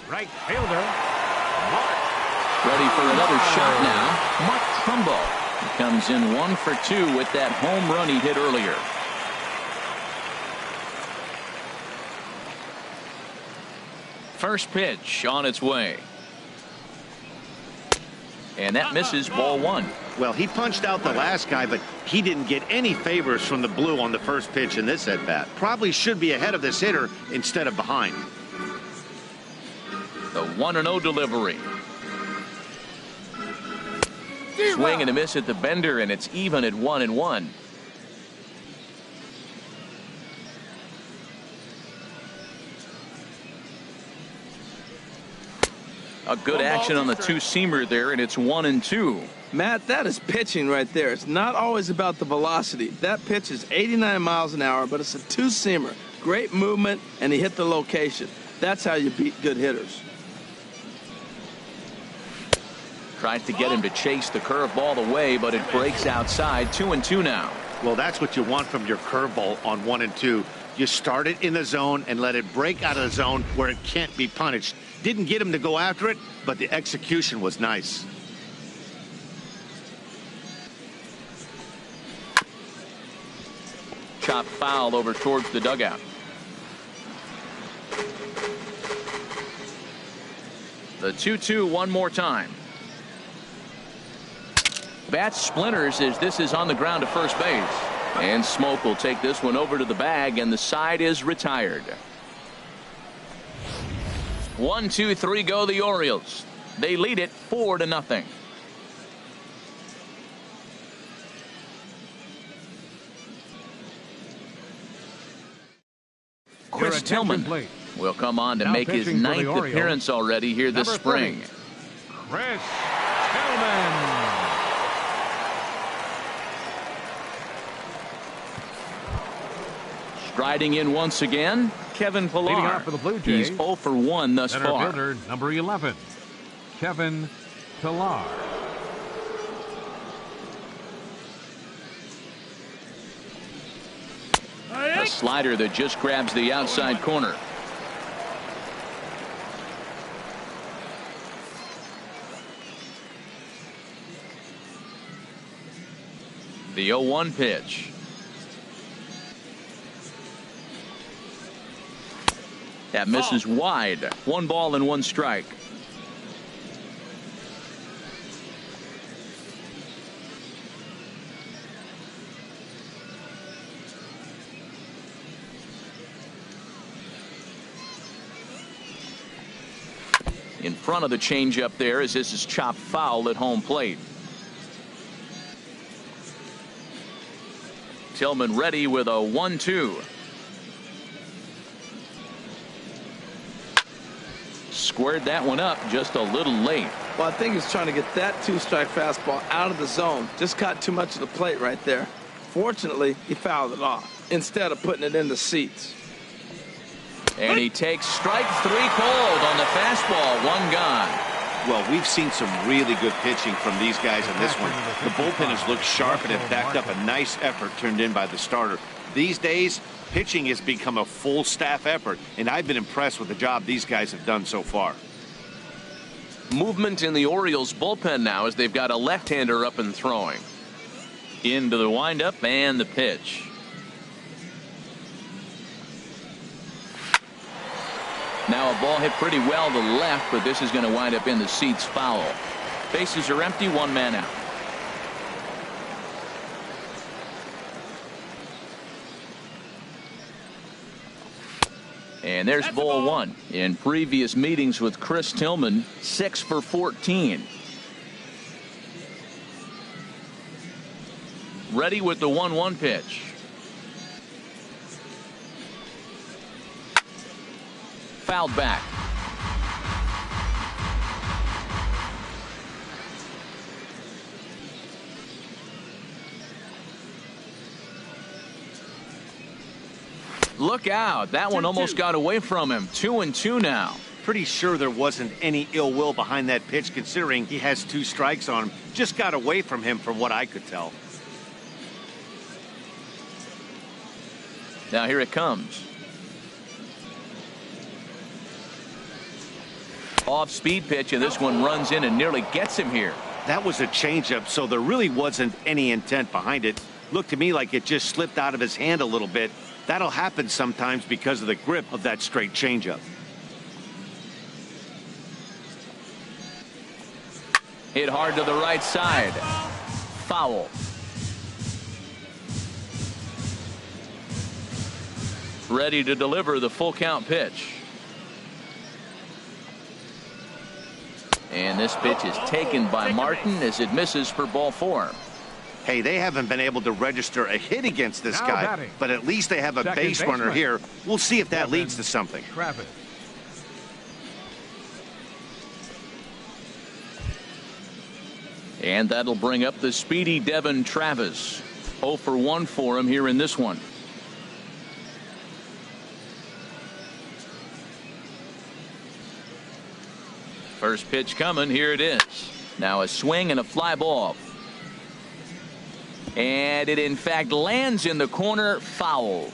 S4: right fielder, Mark.
S1: Ready for another shot now. Mark Trumbo. He comes in 1 for 2 with that home run he hit earlier. First pitch on its way. And that misses, ball 1.
S2: Well, he punched out the last guy, but he didn't get any favors from the blue on the first pitch in this at-bat. Probably should be ahead of this hitter instead of behind.
S1: The 1-0 delivery. Swing and a miss at the bender, and it's even at 1-1. A good action on the two-seamer there, and it's 1-2.
S3: Matt, that is pitching right there. It's not always about the velocity. That pitch is 89 miles an hour, but it's a two-seamer. Great movement, and he hit the location. That's how you beat good hitters.
S1: Tries to get him to chase the curveball away, but it breaks outside. 2-2 now.
S2: Well, that's what you want from your curveball on 1-2. You start it in the zone and let it break out of the zone where it can't be punished. Didn't get him to go after it, but the execution was nice.
S1: Chop foul over towards the dugout. The 2-2 one more time. Bat splinters as this is on the ground to first base. And Smoke will take this one over to the bag, and the side is retired. 1, 2, 3 go the Orioles. They lead it 4-0. Chris Tillman will come on to make his 9th appearance already here this spring.
S4: Chris Tillman.
S1: Striding in once again, Kevin Pillar.
S4: Leading off for the Blue Jays,
S1: he's 0 for 1 thus
S4: center
S1: far.
S4: fielder, number 11, Kevin Pillar.
S1: A slider that just grabs the outside corner. The 0-1 pitch. That misses wide. 1 ball and 1 strike. In front of the changeup there as this is chopped foul at home plate. Tillman ready with a 1-2. Squared that one up just a little late.
S3: Well, I think he's trying to get that 2-strike fastball out of the zone. Just caught too much of the plate right there. Fortunately, he fouled it off instead of putting it in the seats.
S1: And he takes strike 3 cold on the fastball. 1 gone.
S2: Well, we've seen some really good pitching from these guys in this one. The bullpen has looked sharp and it backed up a nice effort turned in by the starter. These days, pitching has become a full staff effort, and I've been impressed with the job these guys have done so far.
S1: Movement in the Orioles bullpen now as they've got a left-hander up and throwing. Into the windup and the pitch. Now a ball hit pretty well to the left, but this is going to wind up in the seats foul. Bases are empty, 1 man out. And there's ball 1. In previous meetings with Chris Tillman, 6 for 14. Ready with the 1-1 pitch. fouled back. Look out. That one almost got away from him. 2-2 now.
S2: Pretty sure there wasn't any ill will behind that pitch, considering he has 2 strikes on him. Just got away from him from what I could tell.
S1: Now here it comes. Off-speed pitch, and this one runs in and nearly gets him here.
S2: That was a changeup, so there really wasn't any intent behind it. Looked to me like it just slipped out of his hand a little bit. That'll happen sometimes because of the grip of that straight changeup.
S1: Hit hard to the right side. Foul. Ready to deliver the full count pitch. And this pitch is taken by Martin as it misses for ball 4.
S2: Hey, they haven't been able to register a hit against this
S4: Now
S2: guy,
S4: batting.
S2: but at least they have a
S4: Second
S2: base runner
S4: baseman.
S2: here. We'll see if that leads to something.
S4: Travis.
S1: And that'll bring up the speedy Devin Travis. 0 for 1 for him here in this one. First pitch coming. Here it is. Now a swing and a fly ball. And it in fact lands in the corner. Foul.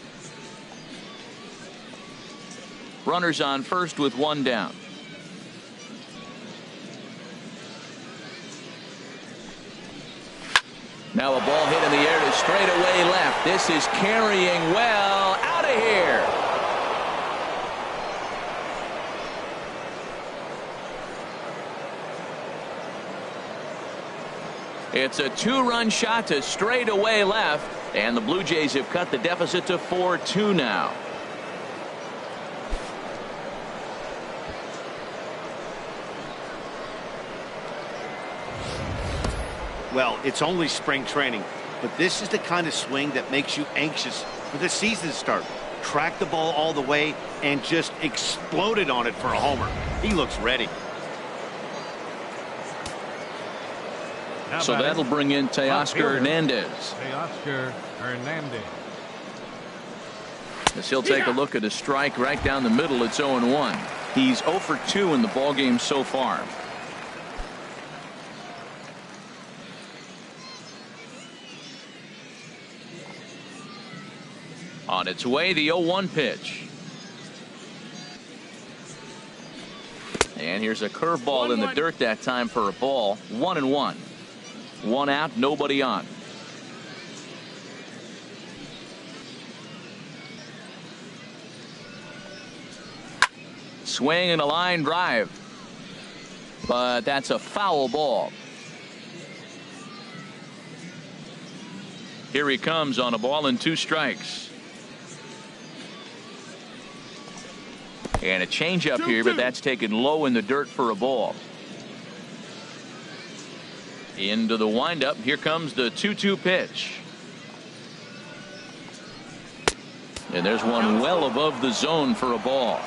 S1: Runners on first with 1 down. Now a ball hit in the air to straightaway left. This is carrying well. Out of here. It's a 2-run shot to straightaway left, and the Blue Jays have cut the deficit to 4-2 now.
S2: Well, it's only spring training, but this is the kind of swing that makes you anxious for the season to start. Track the ball all the way and just exploded on it for a homer. He looks ready.
S4: Now
S1: So
S4: batting.
S1: that'll bring in Teoscar Hernandez.
S4: Teoscar Hernandez.
S1: As he'll take a look at a strike right down the middle. It's 0-1. He's 0 for 2 in the ballgame so far. On its way, the 0-1 pitch. And here's a curveball in the dirt that time for a ball. 1-1. 1 out, nobody on. Swing and a line drive. But that's a foul ball. Here he comes on a ball and 2 strikes. And a changeup here, but that's taken low in the dirt for a ball. Into the windup. Here comes the 2-2 pitch. And there's one well above the zone for a ball.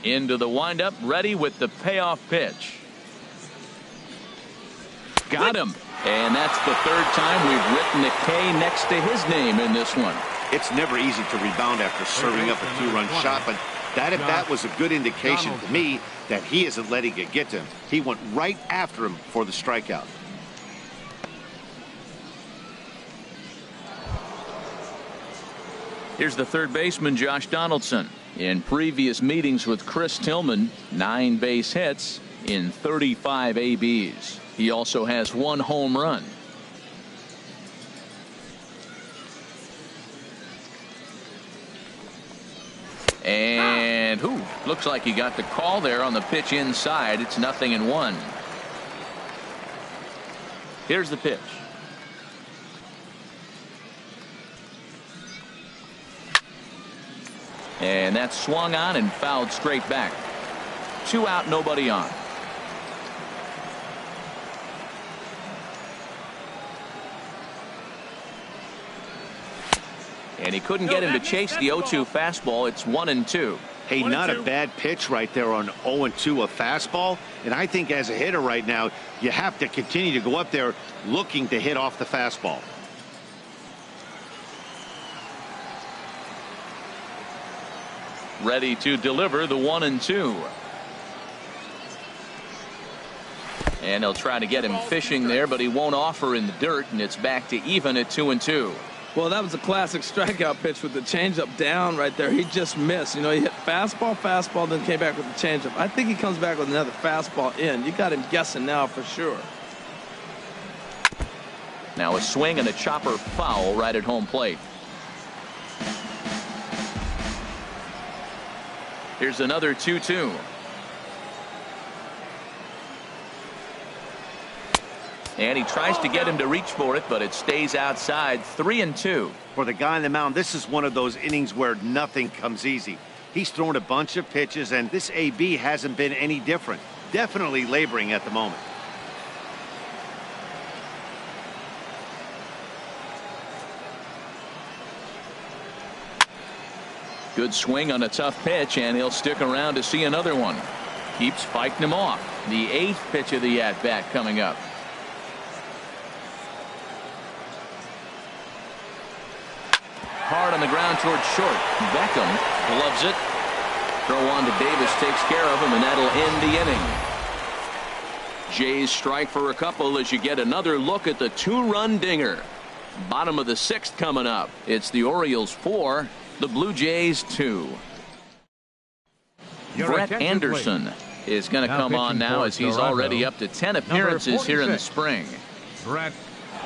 S1: Into the windup, ready with the payoff pitch. Got him. And that's the 3rd time we've written a K next to his name in this one.
S2: It's never easy to rebound after serving up a 2-run shot, but that at bat was a good indication to me that he isn't letting it get to him. He went right after him for the strikeout.
S1: Here's the 3rd baseman, Josh Donaldson. In previous meetings with Chris Tillman, 9 base hits in 35 ABs. He also has 1 home run. And looks like he got the call there on the pitch inside. It's 0-1. Here's the pitch. And that's swung on and fouled straight back. 2 out, nobody on. And he couldn't get him to chase the 0-2 fastball. It's 1-2.
S2: Hey, not a bad pitch right there on 0-2, a fastball. And I think as a hitter right now, you have to continue to go up there looking to hit off the fastball.
S1: Ready to deliver the 1-2. And he'll try to get him fishing there, but he won't offer in the dirt, and it's back to even at 2-2.
S3: Well, that was a classic strikeout pitch with the changeup down right there. He just missed. You know, he hit fastball, then came back with the changeup. I think he comes back with another fastball in. You got him guessing now for sure.
S1: Now a swing and a chopper foul right at home plate. Here's another 2-2. And he tries to get him to reach for it, but it stays outside. 3-2.
S2: For the guy on the mound, this is one of those innings where nothing comes easy. He's thrown a bunch of pitches, and this AB hasn't been any different. Definitely laboring at the moment.
S1: Good swing on a tough pitch, and he'll stick around to see another one. Keeps fighting him off. The 8th pitch of the at-bat coming up. Hard on the ground towards short. Beckham gloves it. Throw on to Davis takes care of him, and that'll end the inning. Jays strike for a couple as you get another look at the 2-run dinger. Bottom of the 6th coming up. It's the Orioles 4, the Blue Jays 2. Brett Anderson is going to come on now as he's already up to 10 appearances here in the spring.
S4: Brett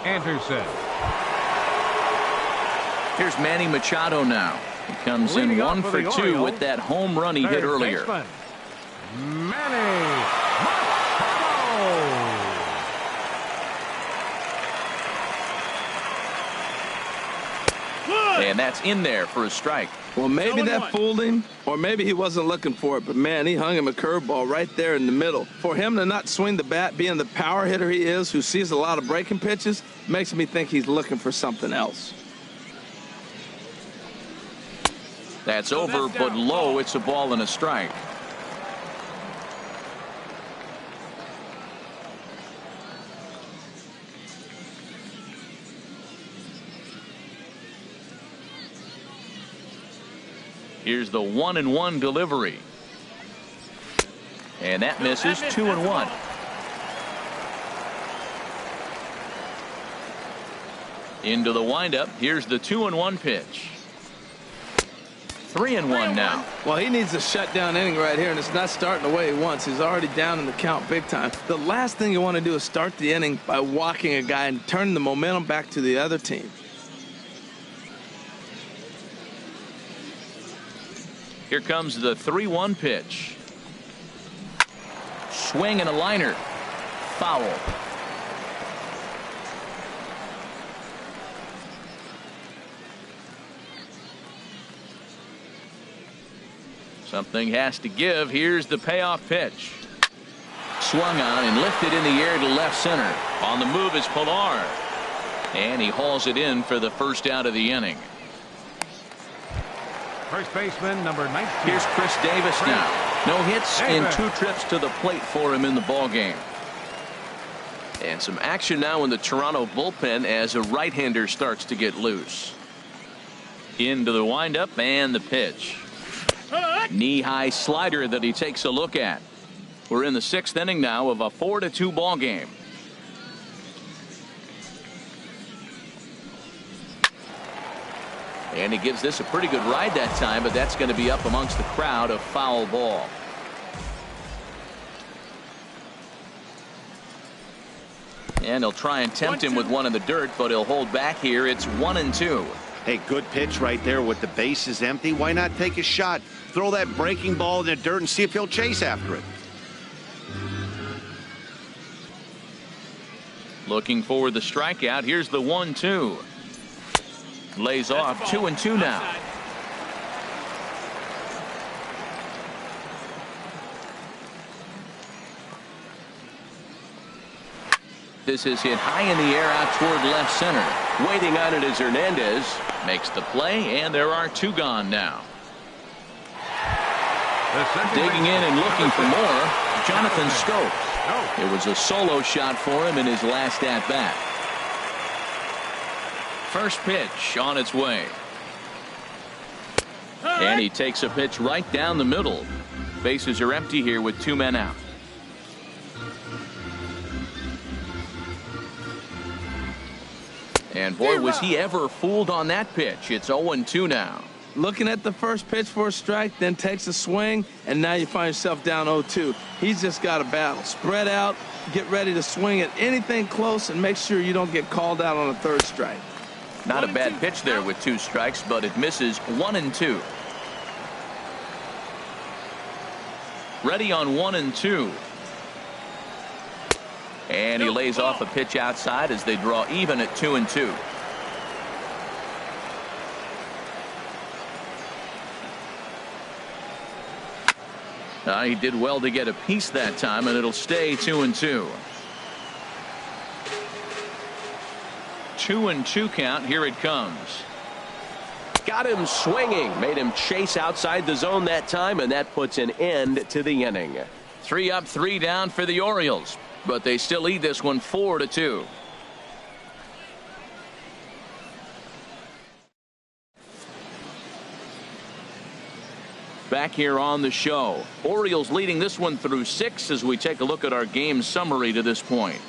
S4: Anderson.
S1: Here's Manny Machado now. He comes in 1 for 2 with that home run he hit earlier.
S4: Manny Machado.
S1: And that's in there for a strike.
S3: Well, maybe that fooled him, or maybe he wasn't looking for it. But, man, he hung him a curveball right there in the middle. For him to not swing the bat, being the power hitter he is, who sees a lot of breaking pitches, makes me think he's looking for something else.
S1: That's over, but low. It's a ball and a strike. Here's the 1-1 delivery. And that misses. 2-1. Into the windup. Here's the 2-1 pitch. 3-1 now.
S3: Well, he needs a shutdown inning right here, and it's not starting the way he wants. He's already down in the count big time. The last thing you want to do is start the inning by walking a guy and turning the momentum back to the other team.
S1: Here comes the 3-1 pitch. Swing and a liner. Foul. Something has to give. Here's the payoff pitch. Swung on and lifted in the air to left center. On the move is Pilar. And he hauls it in for the first out of the inning.
S4: First baseman, number 19.
S1: Here's Chris Davis now. No hits and 2 trips to the plate for him in the ballgame. And some action now in the Toronto bullpen as a right-hander starts to get loose. Into the windup and the pitch. Knee-high slider that he takes a look at. We're in the 6th inning now of a 4-2 ball game. And he gives this a pretty good ride that time, but that's going to be up amongst the crowd. A foul ball. And he'll try and tempt him with one in the dirt, but he'll hold back here. It's 1-2.
S2: Hey, good pitch right there with the bases empty. Why not take a shot? Throw that breaking ball in the dirt and see if he'll chase after it.
S1: Looking for the strikeout. Here's the 1-2. Lays off. 2-2 now. This is hit high in the air out toward left center.
S6: Waiting on it is Hernandez.
S1: Makes the play, and there are 2 gone now. Digging in and looking for more, Jonathan Schoop. It was a solo shot for him in his last at-bat. First pitch on its way. And he takes a pitch right down the middle. Bases are empty here with 2 men out. And boy, was he ever fooled on that pitch. It's 0-2 now.
S3: Looking at the first pitch for a strike, then takes a swing, and now you find yourself down 0-2. He's just got a battle. Spread out, get ready to swing at anything close, and make sure you don't get called out on a 3rd strike.
S1: Not a bad pitch there with 2 strikes, but it misses 1-2. Ready on 1-2. And he lays off a pitch outside as they draw even at 2-2. He did well to get a piece that time, and it'll stay 2-2. 2-2 count. Here it comes.
S6: Got him swinging. Made him chase outside the zone that time, and that puts an end to the inning.
S1: 3 up, 3 down for the Orioles, but they still lead this one 4-2. Back here on the show, Orioles leading this one through 6 as we take a look at our game summary to this point.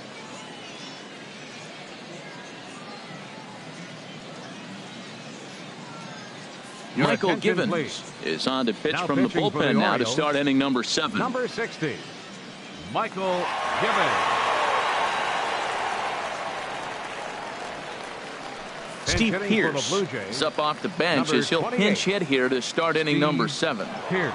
S1: Michael Givens is on to pitch from the bullpen now to start inning number 7.
S4: Number 60, Michael Givens.
S1: Steve Pearce is up off the bench as he'll pinch hit here to start inning number 7.
S4: Pearce.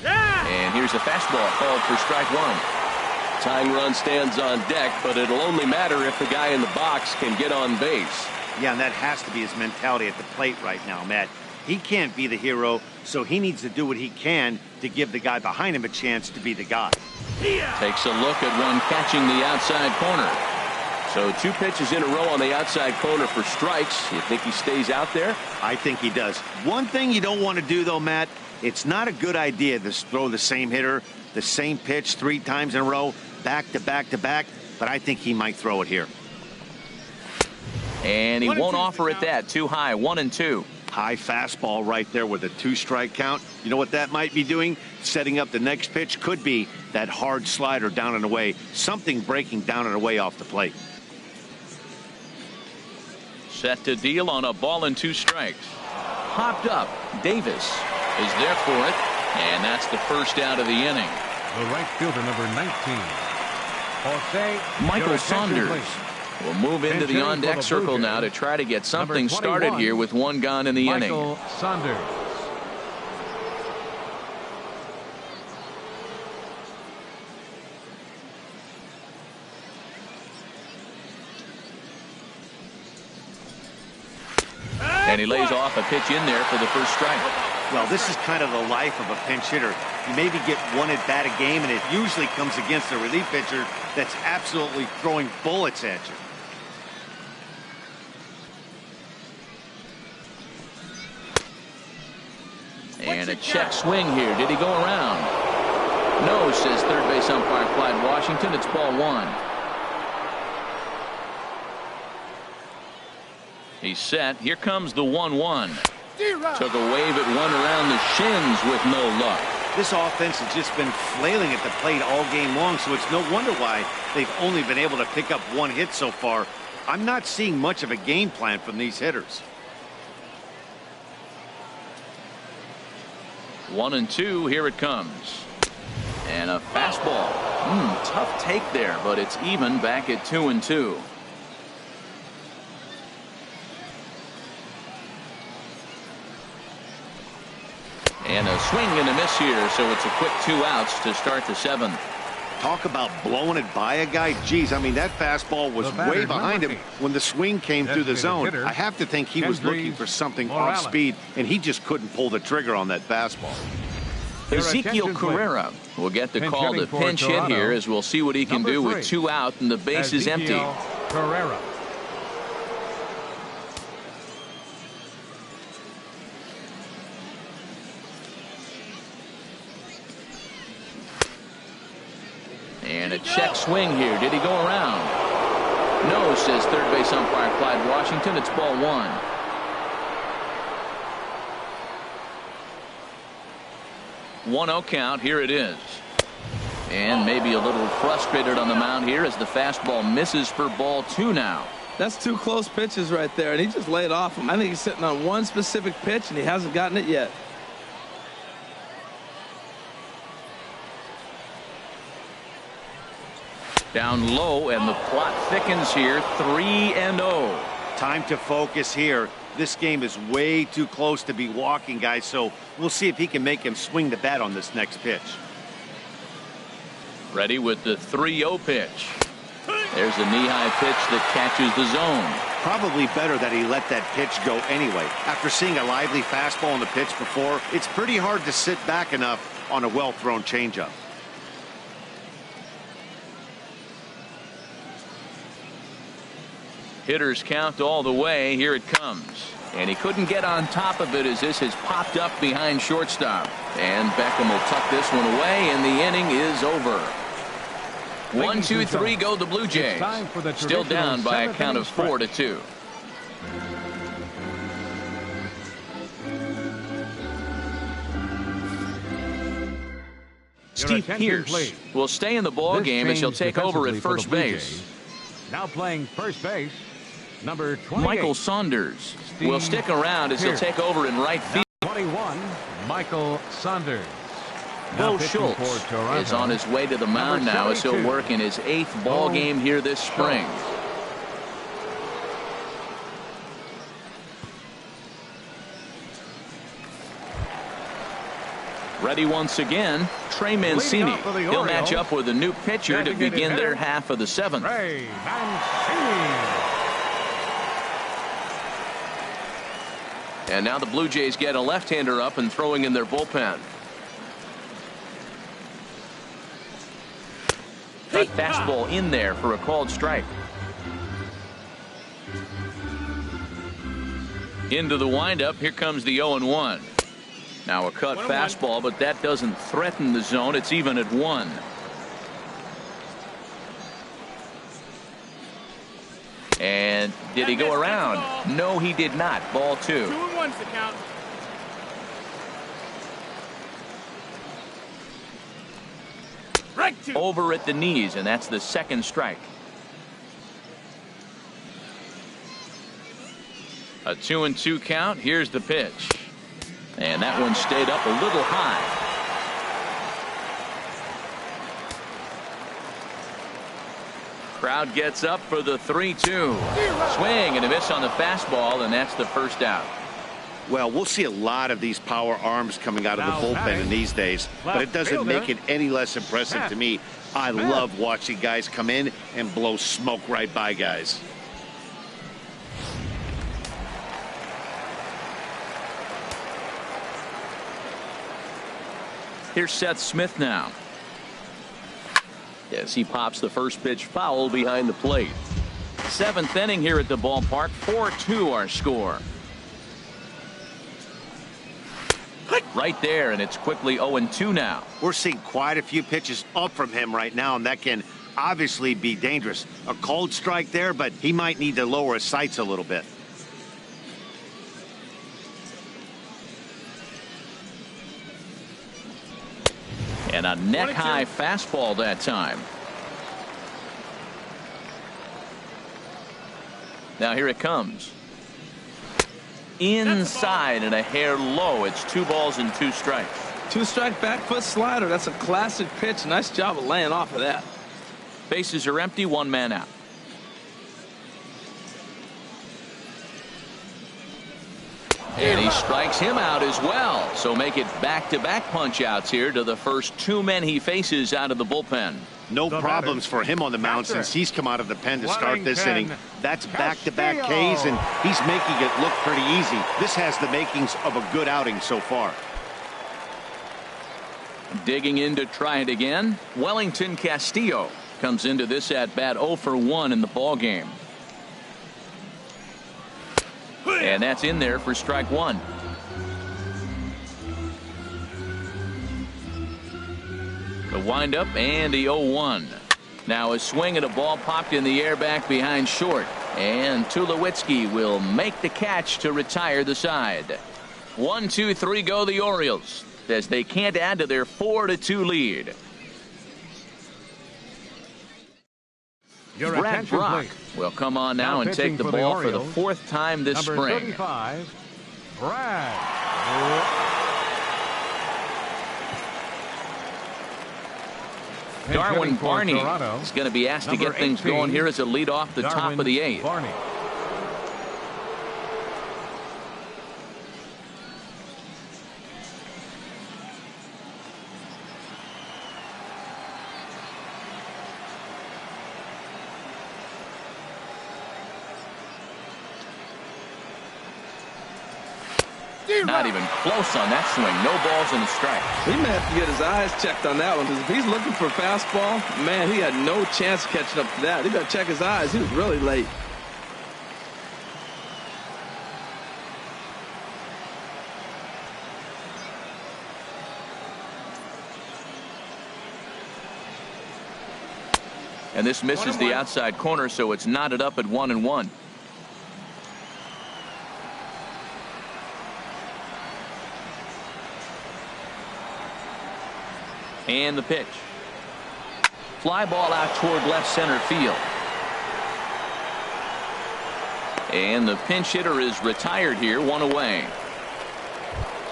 S1: And here's a fastball called for strike 1.
S6: Tying run stands on deck, but it'll only matter if the guy in the box can get on base.
S2: Yeah, and that has to be his mentality at the plate right now, Matt. He can't be the hero, so he needs to do what he can to give the guy behind him a chance to be the guy.
S1: Takes a look at one catching the outside corner.
S6: So 2 pitches in a row on the outside corner for strikes. You think he stays out there?
S2: I think he does. One thing you don't want to do, though, Matt, it's not a good idea to throw the same hitter, the same pitch 3 times in a row, back to back to back, but I think he might throw it here.
S1: And he won't offer it that. Too high, 1-2.
S2: High fastball right there with a 2-strike count. You know what that might be doing? Setting up the next pitch. Could be that hard slider down and away. Something breaking down and away off the plate.
S1: Set to deal on a ball and 2 strikes. Popped up. Davis is there for it. And that's the first out of the inning.
S4: The right fielder, number 19, Jose
S1: Michael Saunders will move into the on-deck circle now to try to get something started here with 1 gone in the inning.
S4: Michael Saunders.
S1: And he lays off a pitch in there for the first strike.
S2: Well, this is kind of the life of a pinch hitter. You maybe get 1 at bat a game, and it usually comes against a relief pitcher that's absolutely throwing bullets at you.
S1: And a check swing here. Did he go around? No, says third base umpire Clyde Washington. It's ball 1. He's set. Here comes the 1-1. Took a wave at one around the shins with no luck.
S2: This offense has just been flailing at the plate all game long, so it's no wonder why they've only been able to pick up 1 hit so far. I'm not seeing much of a game plan from these hitters.
S1: 1-2. Here it comes. And a fastball. Tough take there, but it's even back at 2-2. And a swing and a miss here, so it's a quick 2 outs to start the 7th.
S2: Talk about blowing it by a guy. Geez, I mean, that fastball was way behind him when the swing came through the zone. I have to think he was looking for something off speed, and he just couldn't pull the trigger on that fastball.
S1: Ezekiel Carrera will get the call to pinch hit here, as we'll see what he can do with 2 out and the base is empty.
S4: Carrera.
S1: And a check swing here. Did he go around? No, says third base umpire Clyde Washington. It's ball 1. One 0 count. Here it is. And maybe a little frustrated on the mound here as the fastball misses for ball 2 now.
S3: That's 2 close pitches right there, and he just laid off him. I think he's sitting on one specific pitch, and he hasn't gotten it yet.
S1: Down low, and the plot thickens here. 3-0.
S2: Time to focus here. This game is way too close to be walking, guys, so we'll see if he can make him swing the bat on this next pitch.
S1: Ready with the 3-0 pitch. There's a knee-high pitch that catches the zone.
S2: Probably better that he let that pitch go anyway. After seeing a lively fastball on the pitch before, it's pretty hard to sit back enough on a well-thrown changeup.
S1: Hitters count all the way. Here it comes. And he couldn't get on top of it as this has popped up behind shortstop. And Beckham will tuck this one away, and the inning is over. 1, 2, 3 go the Blue Jays. Still down by a count of 4-2. Steve Pearce will stay in the ball game as he'll take over at first base.
S4: Now playing first base, number 28.
S1: Michael Saunders will stick around as he'll take over in right field.
S4: 21, Michael Saunders.
S1: Bo Schultz is on his way to the mound now as he'll work in his 8th ball game here this spring. Ready once again, Trey Mancini. He'll match up with a new pitcher to begin their half of the 7th.
S4: Trey Mancini.
S6: And now the Blue Jays get a left-hander up and throwing in their bullpen.
S1: Cut fastball in there for a called strike. Into the windup. Here comes the 0-1. Now a cut fastball, but that doesn't threaten the zone. It's even at 1. And did he go around? No, he did not. Ball 2.
S5: 2-1's the count. Right 2.
S1: Over at the knees, and that's the 2nd strike. A 2-2 count. Here's the pitch. And that one stayed up a little high. Crowd gets up for the 3-2. Swing and a miss on the fastball, and that's the first out.
S2: Well, we'll see a lot of these power arms coming out of the bullpen in these days, but it doesn't make it any less impressive to me. I love watching guys come in and blow smoke right by guys.
S1: Here's Seth Smith now. As he pops the first pitch foul behind the plate. 7th inning here at the ballpark. 4-2 our score. Right there, and it's quickly 0-2 now.
S2: We're seeing quite a few pitches up from him right now, and that can obviously be dangerous. A cold strike there, but he might need to lower his sights a little bit.
S1: And a neck-high fastball that time. Now here it comes. Inside and a hair low. It's 2 balls and 2 strikes.
S3: 2-strike back foot slider. That's a classic pitch. Nice job of laying off of that.
S1: Bases are empty. 1 man out. And he strikes him out as well. So make it back-to-back punch outs here to the first 2 men he faces out of the bullpen.
S2: No problems for him on the mound since he's come out of the pen to start this inning. That's back-to-back Ks, and he's making it look pretty easy. This has the makings of a good outing so far.
S1: Digging in to try it again. Wellington Castillo comes into this at-bat 0 for 1 in the ball game. And that's in there for strike one. The windup and the 0-1. Now a swing at a ball popped in the air back behind short. And Tulowitzki will make the catch to retire the side. 1, 2, 3 go the Orioles as they can't add to their 4-2 lead. Brad Brach will come on now and take the ball for the 4th time this spring.
S4: 35, Brad.
S1: Darwin Barney is going to be asked to get things going here as a lead off the top of the 8th.
S4: Barney.
S1: Not even close on that swing. No balls and a strike.
S3: He may have to get his eyes checked on that one, because if he's looking for a fastball, man, he had no chance of catching up to that. He got to check his eyes. He was really late.
S1: And this misses the outside corner, so it's knotted up at 1-1. And the pitch. Fly ball out toward left center field. And the pinch hitter is retired here, 1 away.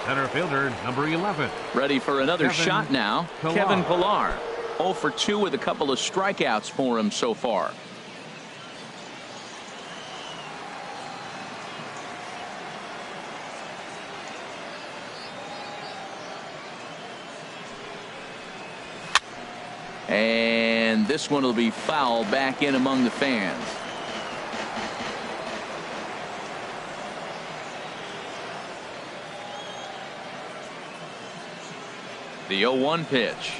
S4: Center fielder number 11.
S1: Ready for another shot now. Kevin Pillar. 0 for 2 with a couple of strikeouts for him so far. And this one will be fouled back in among the fans. The 0-1 pitch.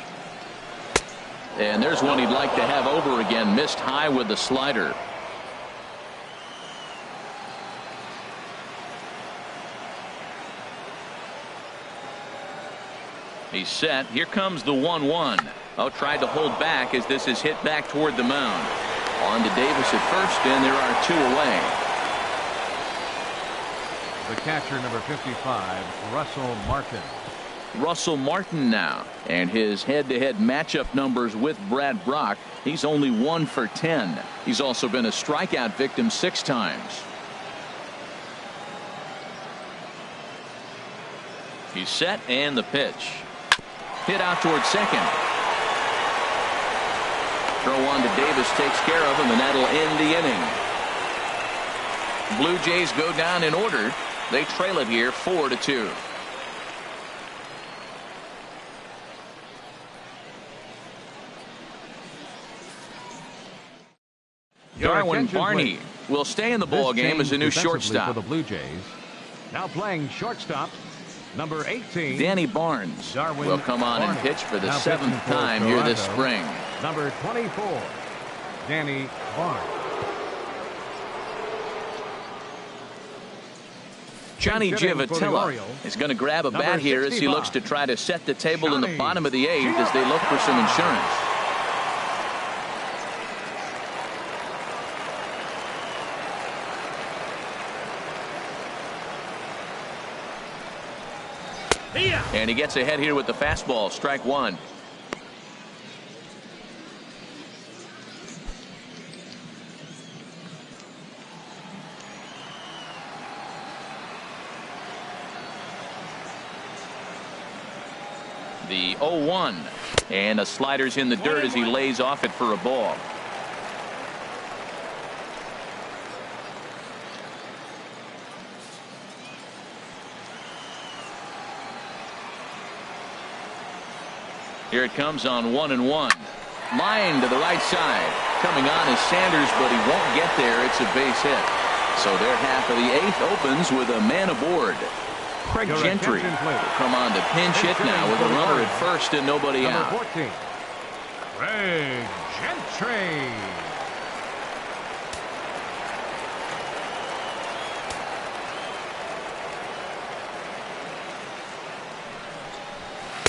S1: And there's one he'd like to have over again. Missed high with the slider. He's set. Here comes the 1-1. Oh, tried to hold back as this is hit back toward the mound. On to Davis at first, and there are 2 away.
S4: The catcher, number 55, Russell Martin.
S1: Russell Martin now, and his head-to-head matchup numbers with Brad Brach. He's only 1 for 10. He's also been a strikeout victim 6 times. He's set, and the pitch. Hit out towards second. Throw on to Davis takes care of him, and that'll end the inning. Blue Jays go down in order. They trail it here 4-2. Darwin Barney will stay in the ball game as a new shortstop.
S4: For the Blue Jays. Now playing shortstop, number 18.
S1: Danny Barnes
S4: Darwin
S1: will come on and pitch for the 7th time here this spring.
S4: Number 24, Danny Barnes.
S1: Johnny Giavotella is going to grab a bat here as he looks to try to set the table in the bottom of the 8th as they look for some insurance. And he gets ahead here with the fastball. Strike 1. The 0-1. And a slider's in the dirt as he lays off it for a ball. Here it comes on 1-1. Line to the right side. Coming on is Sanders, but he won't get there. It's a base hit. So their half of the 8th opens with a man aboard. Craig Gentry will come on to pinch hit now with a runner at first and nobody out.
S4: 14, Craig Gentry.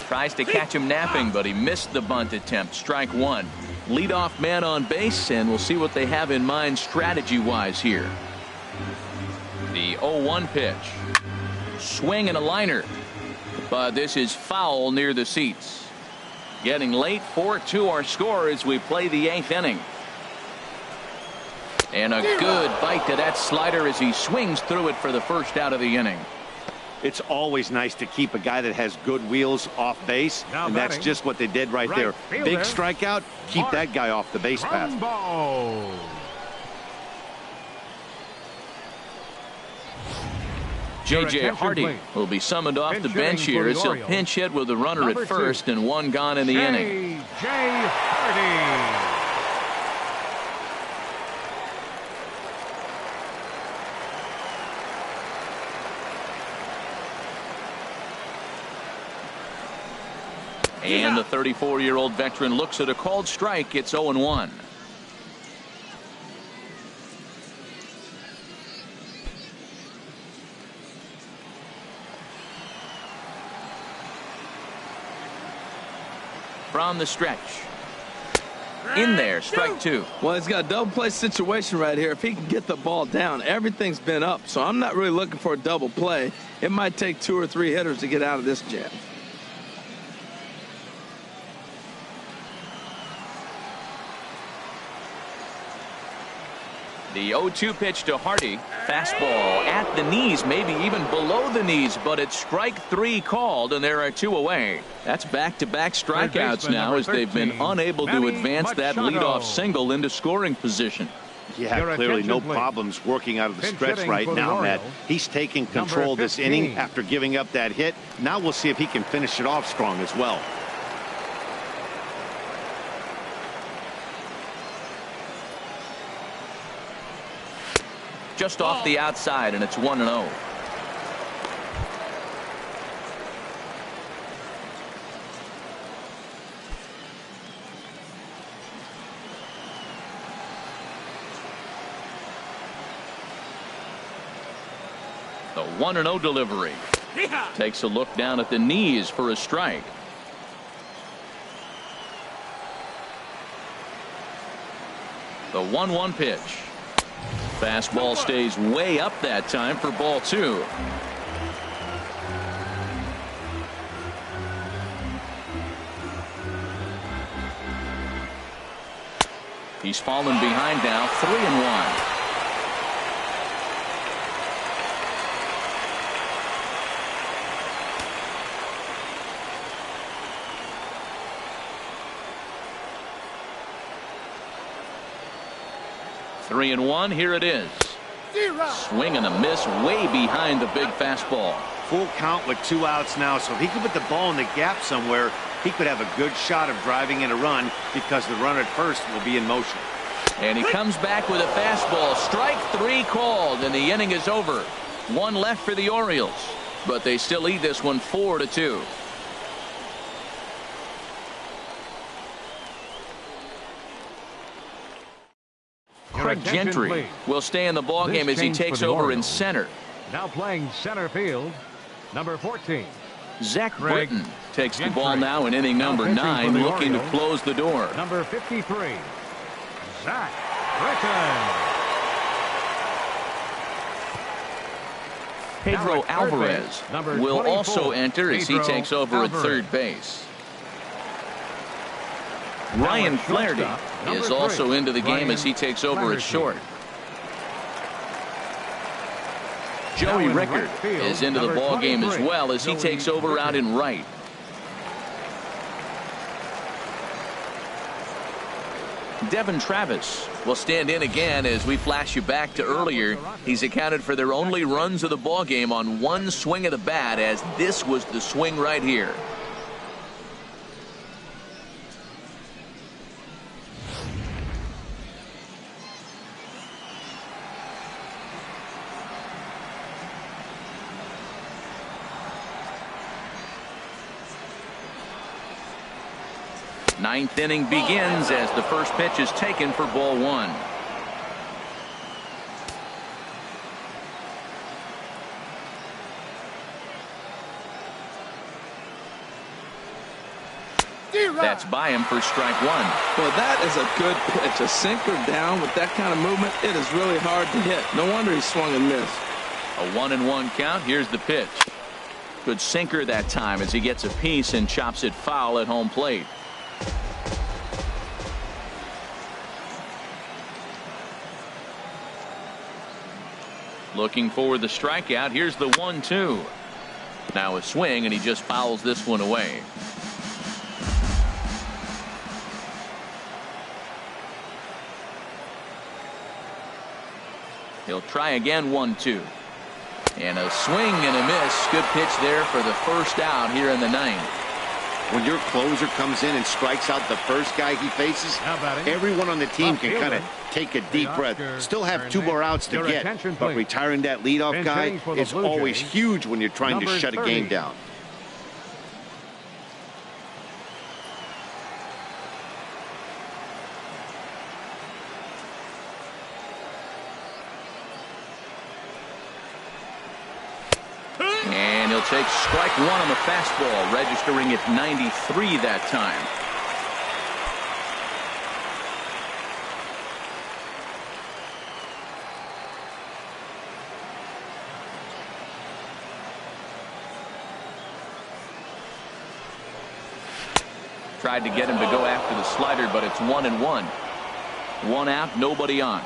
S1: Tries to catch him napping, but he missed the bunt attempt. Strike one. Leadoff man on base, and we'll see what they have in mind strategy-wise here. The 0-1 pitch. Swing and a liner. But this is foul near the seats. Getting late, 4-2 our score as we play the 8th inning. And a good bite to that slider as he swings through it for the first out of the inning.
S2: It's always nice to keep a guy that has good wheels off base, and that's just what they did right there. Big strikeout, keep that guy off the base path.
S1: J.J. Hardy will be summoned off the bench here as he'll pinch hit with a runner at first and one gone in the inning.
S4: J.J. Hardy.
S1: And the 34-year-old veteran looks at a called strike. It's 0-1. From the stretch. In there, strike two.
S3: Well, he's got a double play situation right here. If he can get the ball down, everything's been up. So I'm not really looking for a double play. It might take 2 or 3 hitters to get out of this jam.
S1: The 0-2 pitch to Hardy. Fastball at the knees, maybe even below the knees, but it's strike 3 called, and there are 2 away. That's back-to-back strikeouts now as they've been unable to advance that leadoff single into scoring position.
S2: Yeah, clearly no problems working out of the stretch right now, Matt. He's taking control of this inning after giving up that hit. Now we'll see if he can finish it off strong as well.
S1: Just off the outside, and it's 1-0. The 1-0 delivery. Takes a look down at the knees for a strike. The 1-1 pitch. Fastball stays way up that time for ball 2. He's fallen behind now, 3-1. Three and one. Here it is. Swing and a miss way behind the big fastball.
S2: Full count with 2 outs now, so if he could put the ball in the gap somewhere, he could have a good shot of driving in a run because the runner at first will be in motion.
S1: And he comes back with a fastball. Strike 3 called, and the inning is over. 1 left for the Orioles, but they still lead this one 4-2. Craig Gentry will stay in the ballgame as he takes over in center.
S4: Now playing center field, number 14.
S1: Zach Britton takes the ball now in inning number 9, looking to close the door.
S4: Number 53, Zach Britton.
S1: Pedro Alvarez will also enter as he takes over at third base. Ryan Flaherty is also into the game as he takes over at short. Joey Rickard is into the ball game as well as he takes over out in right. Devin Travis will stand in again as we flash you back to earlier. He's accounted for their only runs of the ball game on 1 swing of the bat, as this was the swing right here. Ninth inning begins as the first pitch is taken for ball one. That's by him for strike one.
S3: Well, that is a good pitch. A sinker down with that kind of movement, it is really hard to hit. No wonder he swung and missed.
S1: A 1-1 count. Here's the pitch. Good sinker that time as he gets a piece and chops it foul at home plate. Looking for the strikeout. Here's the 1-2. Now a swing, and he just fouls this one away. He'll try again. 1-2. And a swing and a miss. Good pitch there for the first out here in the ninth.
S2: When your closer comes in and strikes out the first guy he faces, everyone on the team can kind of take a deep breath. Still have 2 more outs to get, but retiring that leadoff guy is always huge when you're trying to shut a game down.
S1: And he'll take strike one on the fastball, registering at 93 that time. Tried to get him to go after the slider, but it's 1-1. One out, nobody on.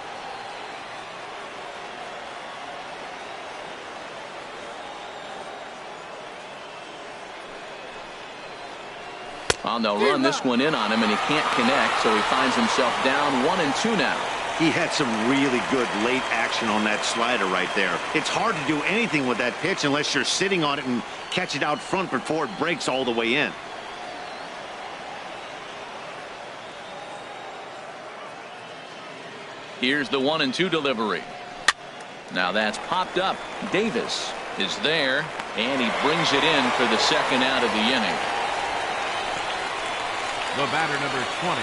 S1: On they'll run this one in on him, and he can't connect, so he finds himself down 1-2 now.
S2: He had some really good late action on that slider right there. It's hard to do anything with that pitch unless you're sitting on it and catch it out front before it breaks all the way in.
S1: Here's the 1-2 delivery. Now that's popped up. Davis is there, and he brings it in for the second out of the inning.
S4: The batter, number 20,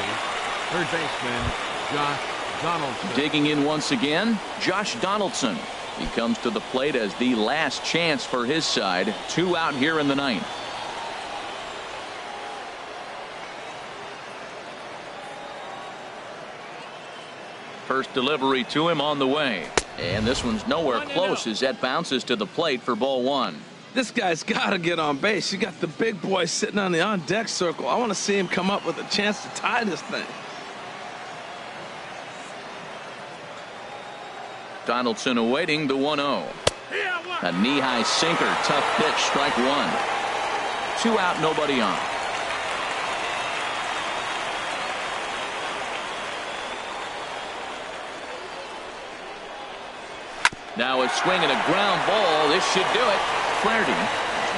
S4: third baseman, Josh Donaldson.
S1: Digging in once again, Josh Donaldson. He comes to the plate as the last chance for his side. 2 out here in the ninth. First delivery to him on the way. And this one's nowhere close as that bounces to the plate for ball one.
S3: This guy's got to get on base. You got the big boy sitting on the on-deck circle. I want to see him come up with a chance to tie this thing.
S1: Donaldson awaiting the 1-0. A knee-high sinker, tough pitch, strike one. 2 out, nobody on. Now a swing and a ground ball. This should do it. Flaherty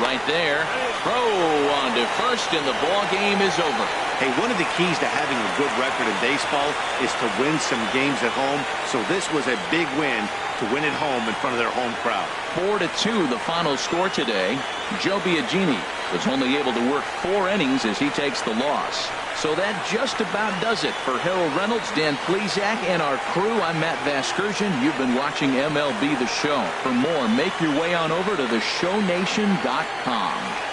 S1: right there. Throw on to first, and the ball game is over.
S2: Hey, one of the keys to having a good record in baseball is to win some games at home. So this was a big win to win at home in front of their home crowd.
S1: 4-2 the final score today. Joe Biagini was only able to work 4 innings as he takes the loss. So that just about does it for Harold Reynolds, Dan Plesac, and our crew. I'm Matt Vasgersian. You've been watching MLB The Show. For more, make your way on over to theshownation.com.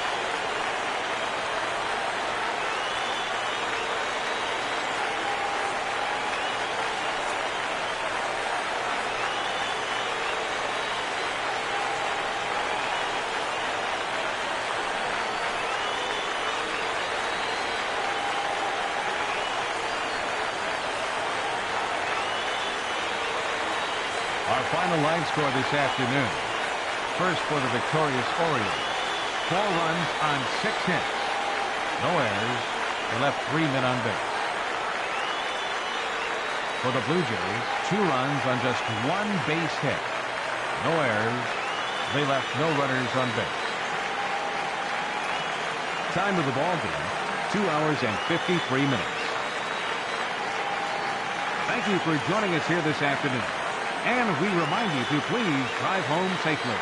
S4: Final line score this afternoon. First for the victorious Orioles. 4 runs on 6 hits. No errors. They left 3 men on base. For the Blue Jays, 2 runs on just 1 base hit. No errors. They left no runners on base. Time of the ball game, 2 hours and 53 minutes. Thank you for joining us here this afternoon. And we remind you to please drive home safely.